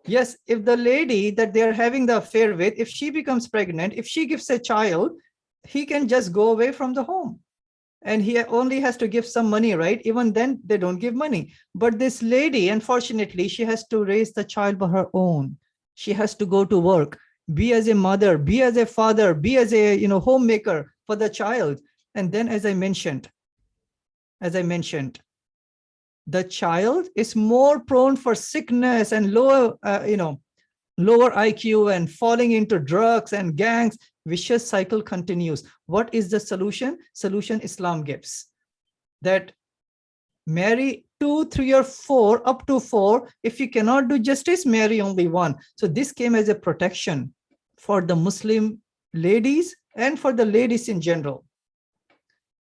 S2: Yes, if the lady that they are having the affair with, if she becomes pregnant, if she gives a child, he can just go away from the home. And he only has to give some money, right? Even then, they don't give money. But this lady, unfortunately, she has to raise the child by her own. She has to go to work, be as a mother, be as a father, be as a homemaker for the child. And then, as I mentioned, the child is more prone for sickness and lower IQ and falling into drugs and gangs. Vicious cycle continues. What is the solution? Solution Islam gives. That marry 2, 3, or 4, up to 4. If you cannot do justice, marry only 1. So this came as a protection for the Muslim ladies and for the ladies in general.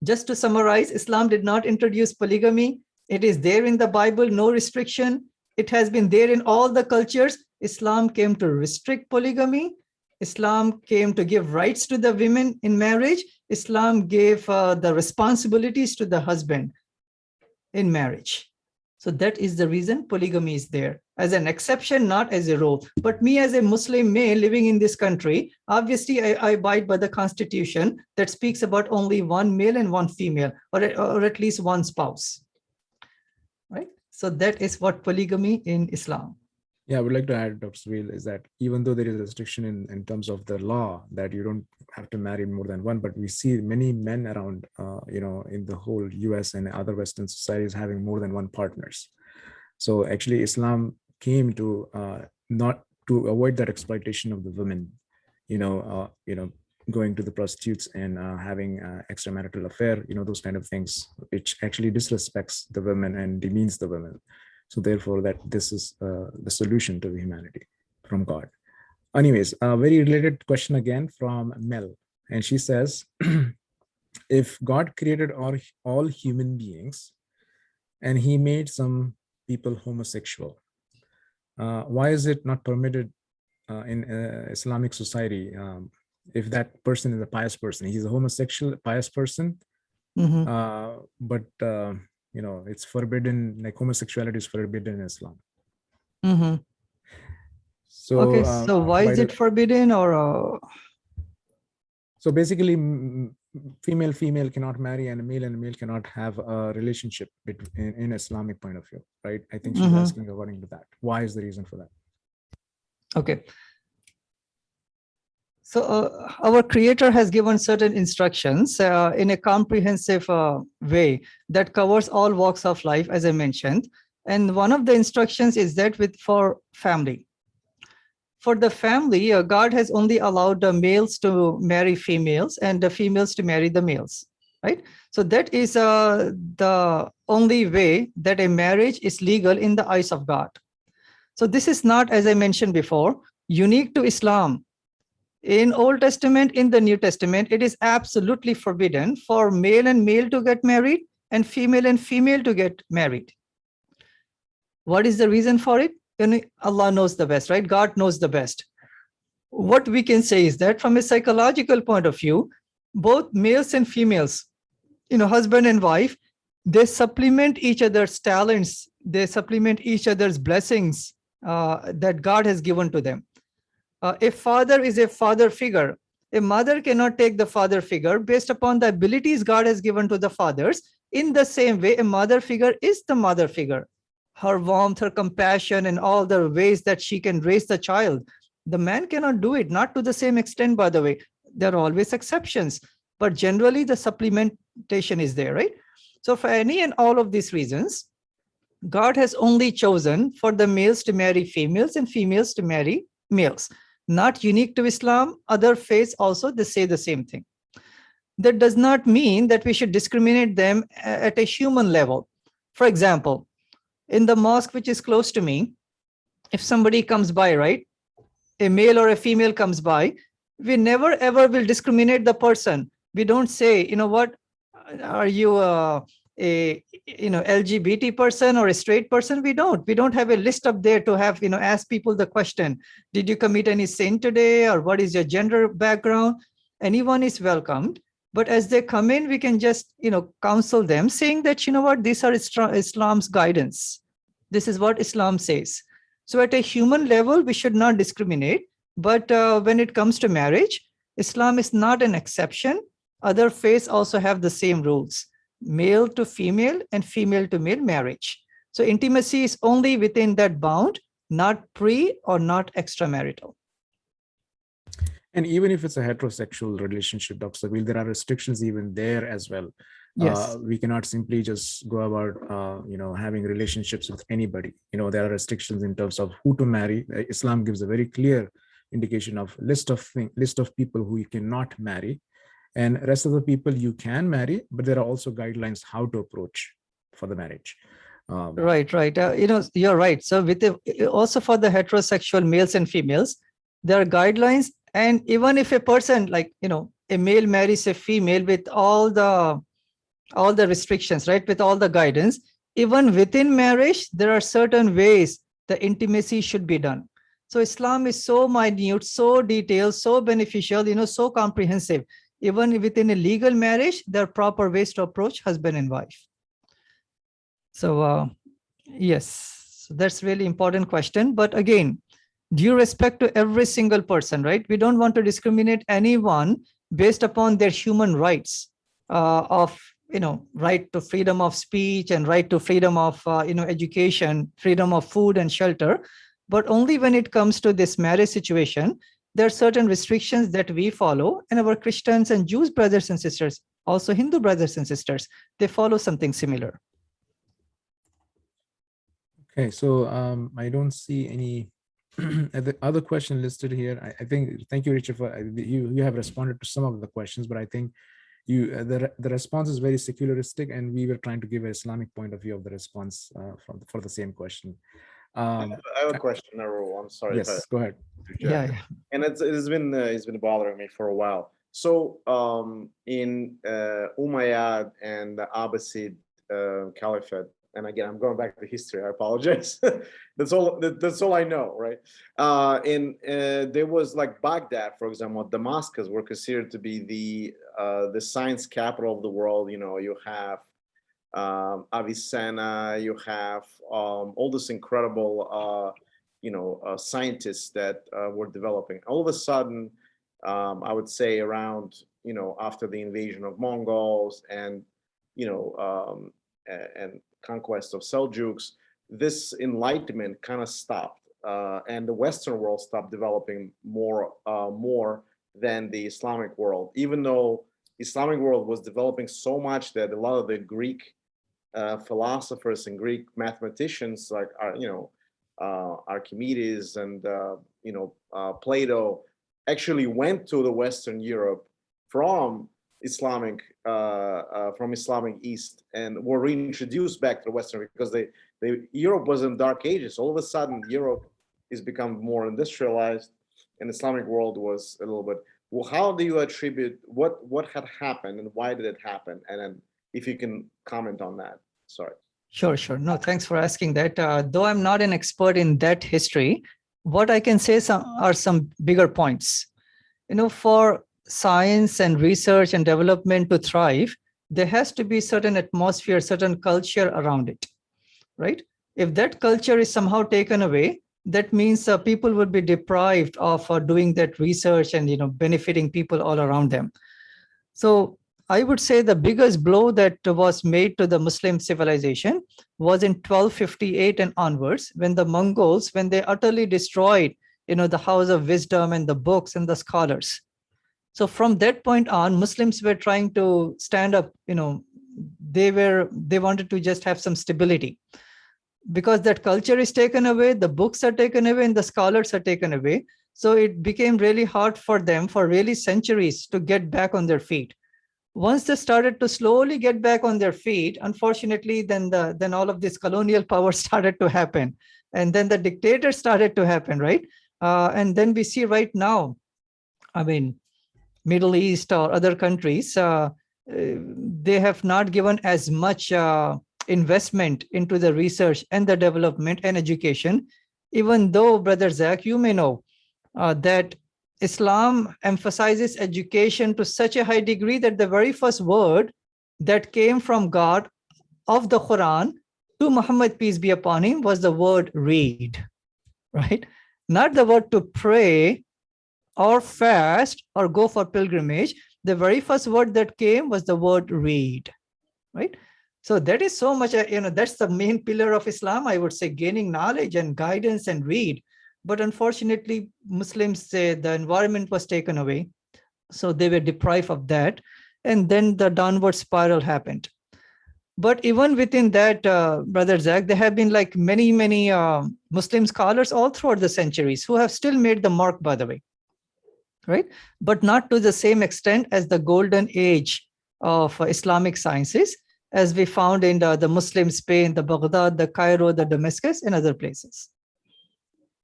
S2: Just to summarize, Islam did not introduce polygamy. It is there in the Bible, no restriction. It has been there in all the cultures. Islam came to restrict polygamy. Islam came to give rights to the women in marriage. Islam gave the responsibilities to the husband in marriage. So that is the reason polygamy is there as an exception, not as a rule. But me as a Muslim male living in this country, obviously I abide by the constitution that speaks about only one male and one female, or at least one spouse, right? So that is what polygamy in Islam.
S1: Yeah, I would like to add, Dr. Sabeel, is that even though there is a restriction in terms of the law that you don't have to marry more than one, but we see many men around, in the whole US and other Western societies having more than one partners. So actually Islam came to not to avoid that exploitation of the women, going to the prostitutes and having extramarital affair, those kind of things, which actually disrespects the women and demeans the women. So therefore, that this is the solution to the humanity from God. Anyways, a very related question again from Mel. And she says, if God created all human beings and he made some people homosexual, why is it not permitted in Islamic society if that person is a pious person? He's a homosexual, pious person, but it's forbidden, like homosexuality is forbidden in Islam. So,
S2: okay, so why is it forbidden? Or
S1: so basically, female cannot marry, and a male cannot have a relationship in Islamic point of view, right? I think she's asking according to that. Why is the reason for that?
S2: Okay. So our creator has given certain instructions in a comprehensive way that covers all walks of life, as I mentioned. And one of the instructions is that for family. For the family, God has only allowed the males to marry females and the females to marry the males, right? So that is the only way that a marriage is legal in the eyes of God. So this is not, as I mentioned before, unique to Islam. In Old Testament, in the New Testament, it is absolutely forbidden for male and male to get married and female to get married. What is the reason for it? Allah knows the best, right? God knows the best. What we can say is that from a psychological point of view, both males and females, husband and wife, they supplement each other's talents. They supplement each other's blessings that God has given to them. A father is a father figure. A mother cannot take the father figure based upon the abilities God has given to the fathers. In the same way, a mother figure is the mother figure. Her warmth, her compassion, and all the ways that she can raise the child. The man cannot do it, not to the same extent, by the way. There are always exceptions, but generally the supplementation is there, right? So for any and all of these reasons, God has only chosen for the males to marry females and females to marry males. Not unique to Islam. Other faiths also, they say the same thing. That does not mean that we should discriminate them at a human level. For example, in the mosque which is close to me, if somebody comes by, right, a male or a female comes by, we never ever will discriminate the person. We don't say, what, are you a LGBT person or a straight person? We don't have a list up there to have, ask people the question, did you commit any sin today, or what is your gender background? Anyone is welcomed. But as they come in, we can just, counsel them, saying that, these are Islam's guidance. This is what Islam says. So at a human level, we should not discriminate. But when it comes to marriage, Islam is not an exception. Other faiths also have the same rules. Male to female and female to male marriage. So intimacy is only within that bound, not pre or not extramarital.
S1: And even if it's a heterosexual relationship, Dr. Sabeel, there are restrictions even there as well.
S2: Yes.
S1: We cannot simply just go about, having relationships with anybody. There are restrictions in terms of who to marry. Islam gives a very clear indication of list of people who you cannot marry. And rest of the people you can marry, but there are also guidelines how to approach for the marriage.
S2: Right. You're right. So also for the heterosexual males and females, there are guidelines. And even if a person, like, a male marries a female with all the restrictions, right, with all the guidance, even within marriage, there are certain ways the intimacy should be done. So Islam is so minute, so detailed, so beneficial, so comprehensive. Even within a legal marriage, there are proper ways to approach husband and wife. So Yes, so that's really important question. But again, due respect to every single person, right? We don't want to discriminate anyone based upon their human rights of, right to freedom of speech and right to freedom of, education, freedom of food and shelter. But only when it comes to this marriage situation, there are certain restrictions that we follow, and our Christians and Jews brothers and sisters, also Hindu brothers and sisters, they follow something similar.
S1: Okay, so I don't see any other question listed here. I think, thank you, Richard, for you have responded to some of the questions, but I think the response is very secularistic, and we were trying to give an Islamic point of view of the response for the same question.
S3: I have a question, Narul. I'm sorry.
S1: Yes, go ahead.
S2: Yeah.
S3: And it's been bothering me for a while. So in Umayyad and the Abbasid Caliphate, and again, I'm going back to history. I apologize. That's all I know, right? There was like Baghdad, for example, Damascus were considered to be the science capital of the world. You have Avicenna, you have all this incredible, scientists that were developing. All of a sudden, I would say around, after the invasion of Mongols and, and conquest of Seljuks, this enlightenment kind of stopped, and the Western world stopped developing more than the Islamic world, even though Islamic world was developing so much that a lot of the Greek philosophers and Greek mathematicians like Archimedes and Plato actually went to the Western Europe from Islamic East and were reintroduced back to the Western, because Europe was in dark ages. All of a sudden, Europe is become more industrialized, and Islamic world was a little bit. Well, how do you attribute what had happened and why did it happen? And then if you can comment on that. Sorry.
S2: Sure. No, thanks for asking that. Though I'm not an expert in that history, what I can say are some bigger points. For science and research and development to thrive, there has to be certain atmosphere, certain culture around it, right? If that culture is somehow taken away, that means people would be deprived of doing that research and benefiting people all around them. So I would say the biggest blow that was made to the Muslim civilization was in 1258 and onwards, when the Mongols, when they utterly destroyed, the house of wisdom and the books and the scholars. So from that point on, Muslims were trying to stand up, they wanted to just have some stability. Because that culture is taken away, the books are taken away, and the scholars are taken away. So it became really hard for them for really centuries to get back on their feet. Once they started to slowly get back on their feet, unfortunately, then all of this colonial power started to happen. And then the dictators started to happen, right? And then we see right now, Middle East or other countries, they have not given as much investment into the research and the development and education, even though, Brother Zach, you may know that Islam emphasizes education to such a high degree that the very first word that came from God of the Quran to Muhammad, peace be upon him, was the word read, right? Not the word to pray or fast or go for pilgrimage. The very first word that came was the word read, right? So that is so much, that's the main pillar of Islam, I would say, gaining knowledge and guidance and read. But unfortunately, Muslims say the environment was taken away. So they were deprived of that. And then the downward spiral happened. But even within that, Brother Zach, there have been like many Muslim scholars all throughout the centuries who have still made the mark, by the way, right? But not to the same extent as the golden age of Islamic sciences, as we found in the Muslim Spain, the Baghdad, the Cairo, the Damascus, and other places.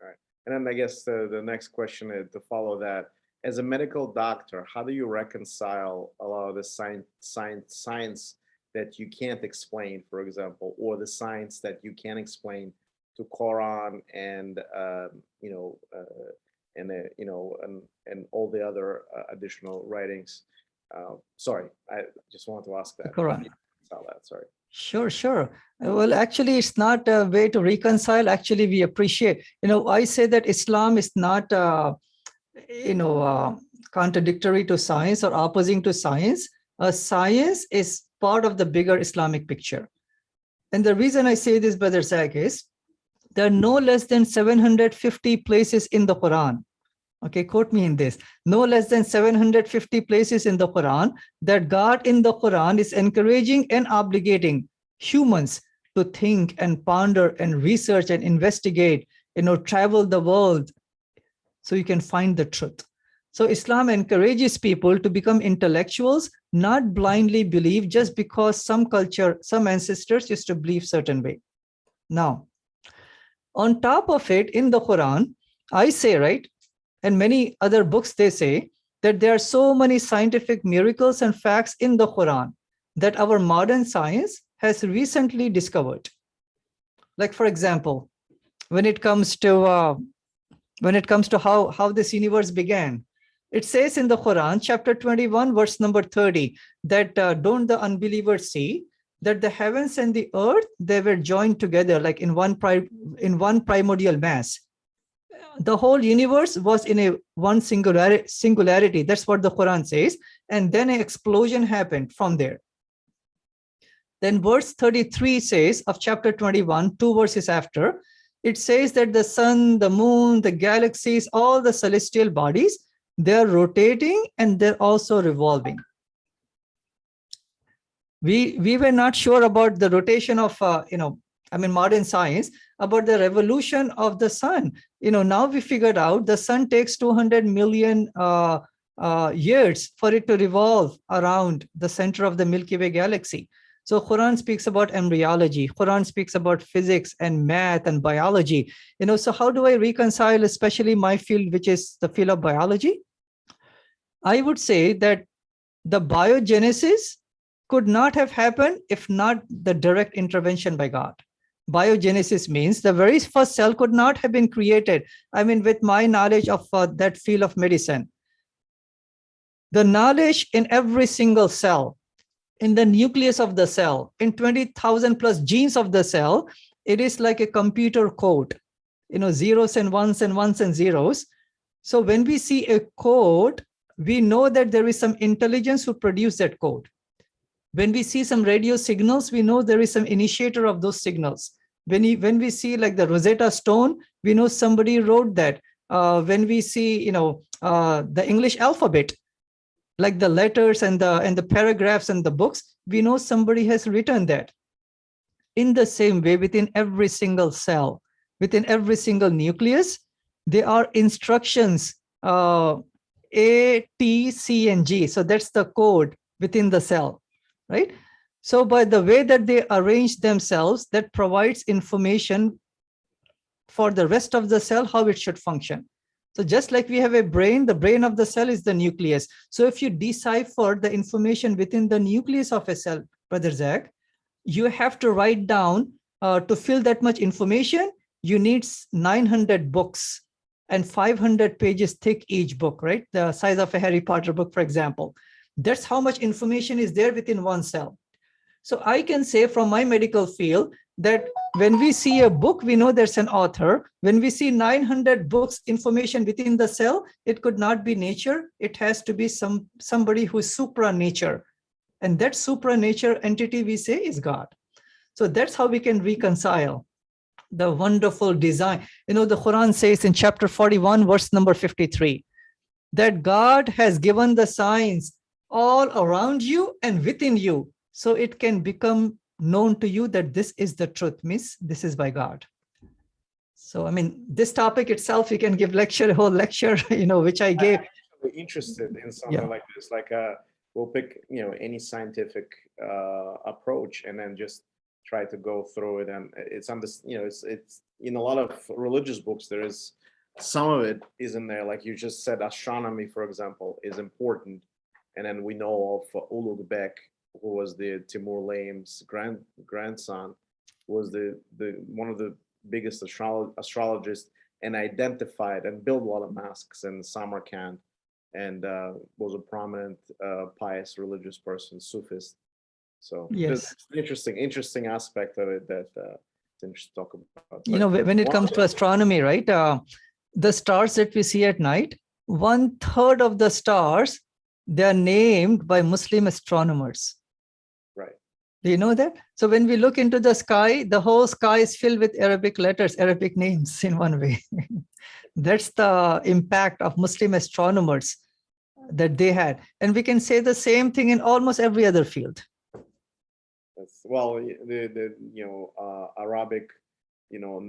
S3: All right. And then I guess the next question is to follow that. As a medical doctor, how do you reconcile a lot of the science that you can't explain, for example, or the science that you can explain to Quran and and all the other additional writings? Sorry, I just wanted to ask that.
S2: The Quran.
S3: that, sorry.
S2: Sure, sure. Well, actually, it's not a way to reconcile. Actually, we appreciate, I say that Islam is not, contradictory to science or opposing to science. Science is part of the bigger Islamic picture. And the reason I say this, Brother Zach, is there are no less than 750 places in the Quran. Okay, quote me in this. No less than 750 places in the Quran that God in the Quran is encouraging and obligating humans to think and ponder and research and investigate, travel the world so you can find the truth. So Islam encourages people to become intellectuals, not blindly believe just because some culture, some ancestors used to believe certain way. Now, on top of it, in the Quran, I say, right, and many other books, they say that there are so many scientific miracles and facts in the Quran that our modern science has recently discovered. Like, for example, when it comes to how this universe began, it says in the Quran, chapter 21, verse number 30, that don't the unbelievers see that the heavens and the earth, they were joined together like in one primordial mass. The whole universe was in one singularity. That's what the Quran says. And then an explosion happened from there. Then verse 33 says of chapter 21, 2 verses after, it says that the sun, the moon, the galaxies, all the celestial bodies, they're rotating and they're also revolving. We were not sure about the rotation of, modern science, about the revolution of the sun. Now we figured out the sun takes 200 million years for it to revolve around the center of the Milky Way galaxy. So Quran speaks about embryology. Quran speaks about physics and math and biology. So how do I reconcile, especially my field, which is the field of biology? I would say that the biogenesis could not have happened if not the direct intervention by God. Biogenesis means the very first cell could not have been created. With my knowledge of that field of medicine, the knowledge in every single cell, in the nucleus of the cell, in 20,000 plus genes of the cell, it is like a computer code, zeros and ones and ones and zeros. So when we see a code, we know that there is some intelligence who produced that code. When we see some radio signals, we know there is some initiator of those signals. When we see like the Rosetta Stone, we know somebody wrote that. When we see, the English alphabet, like the letters and the paragraphs and the books, we know somebody has written that. In the same way, within every single cell, within every single nucleus, there are instructions, A, T, C, and G. So that's the code within the cell, right? So by the way that they arrange themselves, that provides information for the rest of the cell, how it should function. So just like we have a brain, the brain of the cell is the nucleus. So if you decipher the information within the nucleus of a cell, Brother Zach, you have to write down to fill that much information, you need 900 books and 500 pages thick each book, right? The size of a Harry Potter book, for example. That's how much information is there within one cell. So I can say from my medical field that when we see a book, we know there's an author. When we see 900 books, information within the cell, it could not be nature. It has to be somebody who is supra nature. And that supra nature entity we say is God. So that's how we can reconcile the wonderful design. The Quran says in chapter 41, verse number 53, that God has given the signs all around you and within you, so it can become known to you that this is the truth, means this is by God. So, this topic itself, we can give a whole lecture, which I gave.
S3: I'm actually interested in something like this, like we'll pick, any scientific approach and then just try to go through it. And it's in a lot of religious books, there is some of it is in there. Like you just said, astronomy, for example, is important. And then we know of Ulugh Bek, who was the Timur Laim's grandson, was the one of the biggest astrologists, and identified and built a lot of mosques in Samarkand, and was a prominent pious religious person, Sufist. So
S2: Yes.
S3: it's an interesting aspect of it that it's interesting to talk about.
S2: You know, when it comes to astronomy, right? The stars that we see at night, 1/3 of the stars, they are named by Muslim astronomers.
S3: Right.
S2: Do you know that? So when we look into the sky, the whole sky is filled with Arabic letters, Arabic names in one way. That's the impact of Muslim astronomers that they had. And we can say the same thing in almost every other field.
S3: Well, Arabic,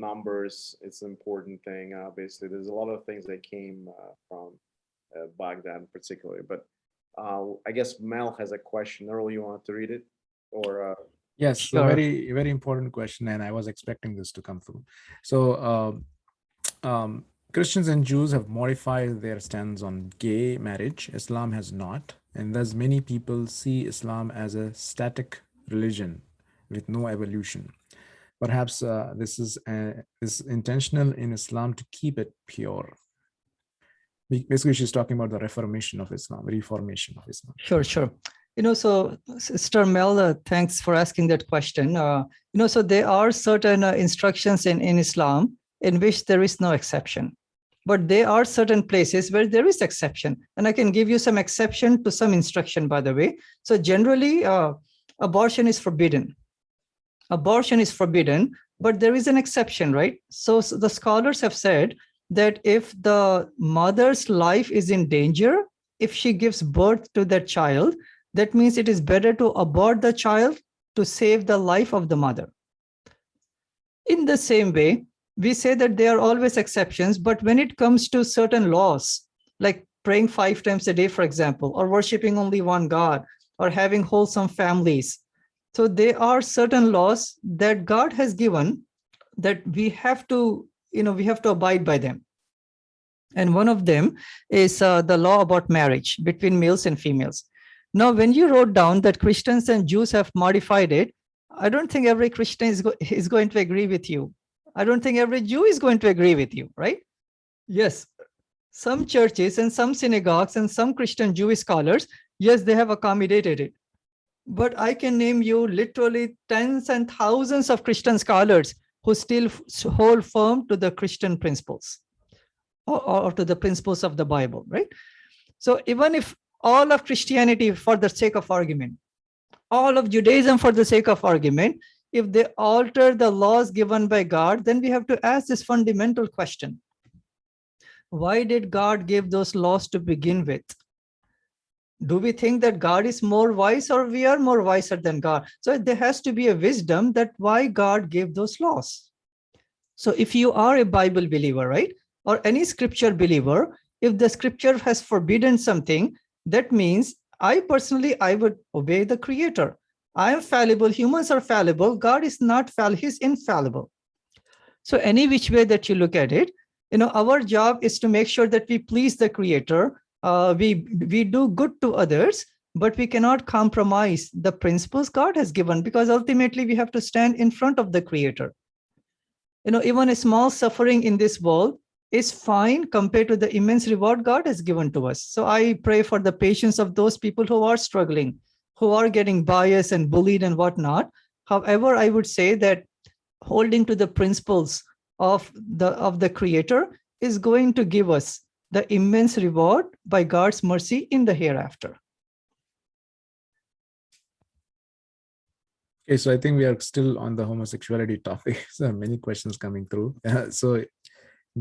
S3: numbers, it's an important thing. Obviously, there's a lot of things that came from Baghdad particularly. But I guess Mel has a question. Earl, you want to read it? Or
S1: yes,
S2: Sure.
S1: so very, very important question, and I was expecting this to come through. So Christians and Jews have modified their stance on gay marriage. Islam has not, and thus many people see Islam as a static religion with no evolution. Perhaps this is intentional in Islam to keep it pure. Basically, she's talking about the reformation of Islam.
S2: Sure. So Sister Mel, thanks for asking that question. So there are certain instructions in Islam in which there is no exception. But there are certain places where there is exception. And I can give you some exception to some instruction, by the way. So generally, abortion is forbidden. Abortion is forbidden, but there is an exception, right? So the scholars have said that if the mother's life is in danger, if she gives birth to that child, that means it is better to abort the child to save the life of the mother. In the same way, we say that there are always exceptions, but when it comes to certain laws, like praying 5 times a day, for example, or worshiping only one God, or having wholesome families, so there are certain laws that God has given that we have to, we have to abide by them. And one of them is the law about marriage between males and females. Now, when you wrote down that Christians and Jews have modified it, I don't think every Christian is going to agree with you. I don't think every Jew is going to agree with you, right? Yes, some churches and some synagogues and some Christian Jewish scholars, yes, they have accommodated it. But I can name you literally tens and thousands of Christian scholars who still hold firm to the Christian principles or to the principles of the Bible, right? So even if all of Christianity, for the sake of argument, all of Judaism for the sake of argument, if they alter the laws given by God, then we have to ask this fundamental question. Why did God give those laws to begin with? Do we think that God is more wise or we are more wiser than God? So there has to be a wisdom that why God gave those laws. So if you are a Bible believer, right, or any scripture believer, if the scripture has forbidden something, that means I would obey the Creator. I am fallible, humans are fallible, God is not fallible, He's infallible. So any which way that you look at it, our job is to make sure that we please the Creator. We do good to others, but we cannot compromise the principles God has given, because ultimately we have to stand in front of the Creator. Even a small suffering in this world is fine compared to the immense reward God has given to us. So I pray for the patience of those people who are struggling, who are getting biased and bullied and whatnot. However, I would say that holding to the principles of the Creator is going to give us the immense reward by God's mercy in the hereafter.
S1: Okay, so I think we are still on the homosexuality topic. So many questions coming through. So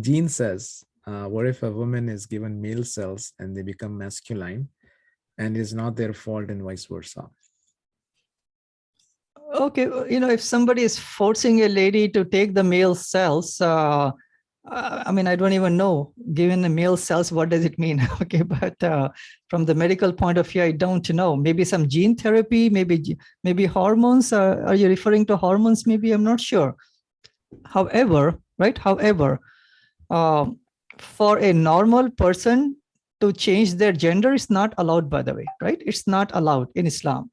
S1: Jean says, what if a woman is given male cells and they become masculine and it is not their fault and vice versa?
S2: Okay, if somebody is forcing a lady to take the male cells, I don't even know, given the male cells, what does it mean? Okay, but from the medical point of view, I don't know. Maybe some gene therapy, maybe hormones. Are you referring to hormones? Maybe, I'm not sure. However, for a normal person to change their gender is not allowed, by the way, right? It's not allowed in Islam.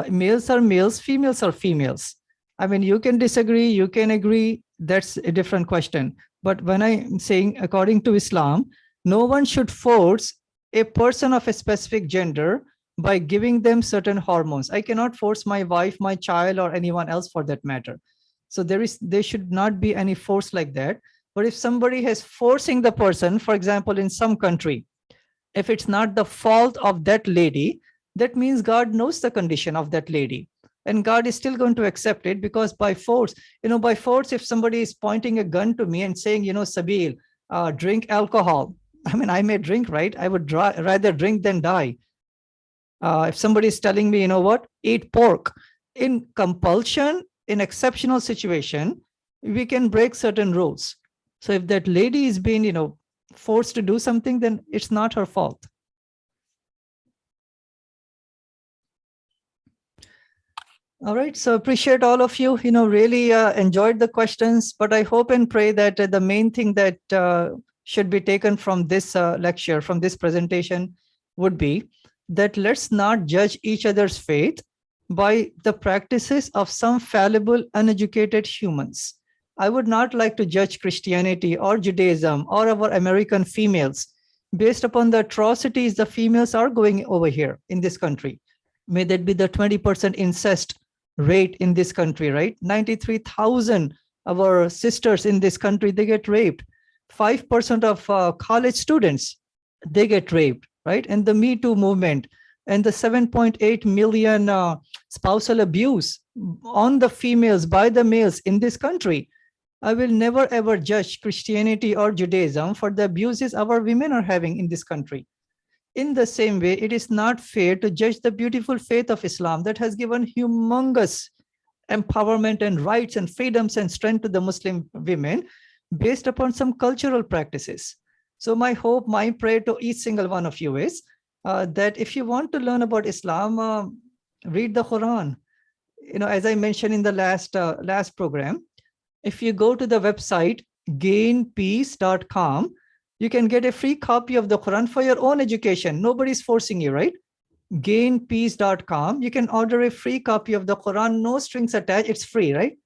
S2: Males are males, females are females. You can disagree, you can agree, that's a different question. But when I'm saying according to Islam, no one should force a person of a specific gender by giving them certain hormones. I cannot force my wife, my child, or anyone else for that matter. So there should not be any force like that. But if somebody is forcing the person, for example, in some country, if it's not the fault of that lady, that means God knows the condition of that lady. And God is still going to accept it, because by force, by force, if somebody is pointing a gun to me and saying, Sabeel, drink alcohol. I mean, I may drink, right? I would rather drink than die. If somebody is telling me, eat pork, in compulsion, in exceptional situation, we can break certain rules. So if that lady is being, forced to do something, then it's not her fault. All right, so appreciate all of you, really enjoyed the questions, but I hope and pray that the main thing that should be taken from this lecture, from this presentation, would be that let's not judge each other's faith by the practices of some fallible, uneducated humans. I would not like to judge Christianity or Judaism or our American females based upon the atrocities the females are going over here in this country. May that be the 20% incest rate in this country, right? 93,000 of our sisters in this country, they get raped. 5% of college students, they get raped, right? And the Me Too movement and the 7.8 million spousal abuse on the females by the males in this country. I will never ever judge Christianity or Judaism for the abuses our women are having in this country. In the same way, it is not fair to judge the beautiful faith of Islam that has given humongous empowerment and rights and freedoms and strength to the Muslim women based upon some cultural practices. So my hope, my prayer to each single one of you is that if you want to learn about Islam, read the Quran. As I mentioned in the last program, if you go to the website GainPeace.com, you can get a free copy of the Quran for your own education. Nobody's forcing you, right? GainPeace.com. You can order a free copy of the Quran, no strings attached. It's free, right?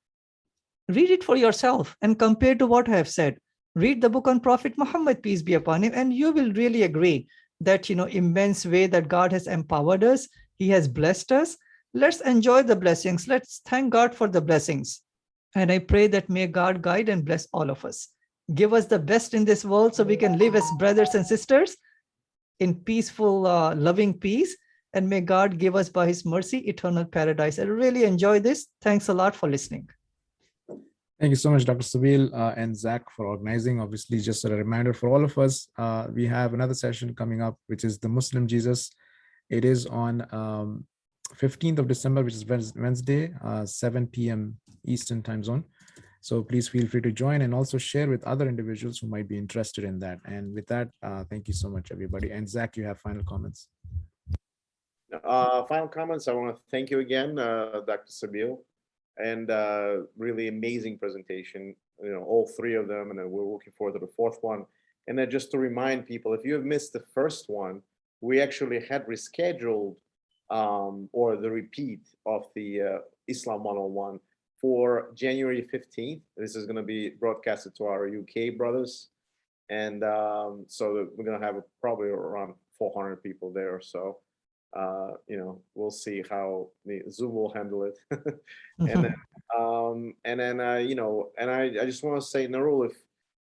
S2: Read it for yourself and compare to what I have said. Read the book on Prophet Muhammad, peace be upon him, and you will really agree that, immense way that God has empowered us. He has blessed us. Let's enjoy the blessings. Let's thank God for the blessings. And I pray that may God guide and bless all of us. Give us the best in this world so we can live as brothers and sisters in peaceful, loving peace. And may God give us by his mercy eternal paradise. I really enjoy this. Thanks a lot for listening.
S1: Thank you so much, Dr. Sabeel and Zach, for organizing. Obviously, just a reminder for all of us, we have another session coming up, which is the Muslim Jesus. It is on 15th of December, which is Wednesday, 7 p.m. Eastern time zone. So please feel free to join and also share with other individuals who might be interested in that. And with that, thank you so much, everybody. And Zach, you have final comments.
S3: Final comments. I want to thank you again, Dr. Sabeel, and really amazing presentation. All three of them, and then we're looking forward to the fourth one. And then just to remind people, if you have missed the first one, we actually had rescheduled or the repeat of the Islam 101 for January 15th. This is going to be broadcasted to our UK brothers. And so we're going to have probably around 400 people there or so. We'll see how the Zoom will handle it. And then, I just want to say, Narul, if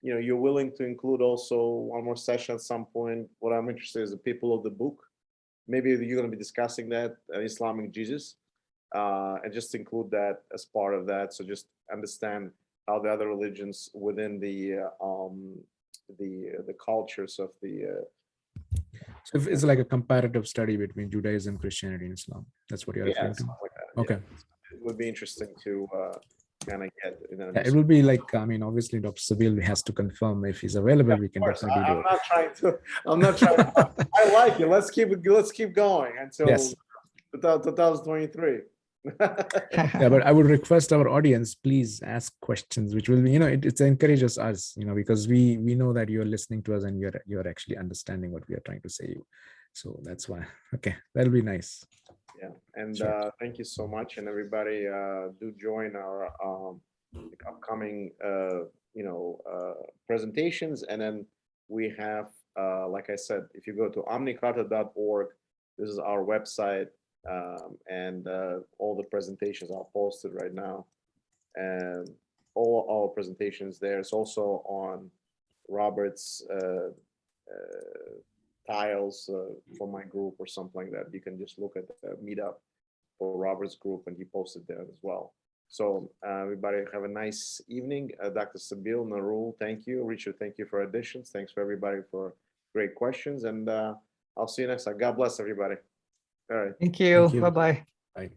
S3: you're willing to include also one more session at some point, what I'm interested in is the people of the book. Maybe you're going to be discussing that, Islamic Jesus, and just include that as part of that. So just understand how the other religions within the cultures of the.
S1: So it's like a comparative study between Judaism, Christianity, and Islam. That's what you're referring to?
S3: Like that,
S1: okay.
S3: Yeah. It would be interesting to kind of get.
S1: It will be like, obviously, Dr. Sabeel has to confirm if he's available. We can definitely do it.
S3: I'm not trying to. I like it. Let's keep going until 2023.
S1: Yeah, but I would request our audience, please ask questions, which will be, it encourages us, because we know that you're listening to us and you're actually understanding what we are trying to say. So that's why. Okay, that'll be nice.
S3: Yeah, and thank you so much, and everybody do join our upcoming presentations. And then we have, like I said, if you go to omnicarta.org, This is our website, and all the presentations are posted right now. And all our presentations there. It's also on Robert's tiles for my group or something like that. You can just look at the meetup for Robert's group, and he posted there as well. So everybody have a nice evening. Dr. Sabeel, Narul, thank you. Richard, thank you for additions. Thanks for everybody for great questions. And I'll see you next time. God bless everybody. All right.
S2: Thank you.
S1: Thank you.
S2: Bye-bye.
S1: Bye.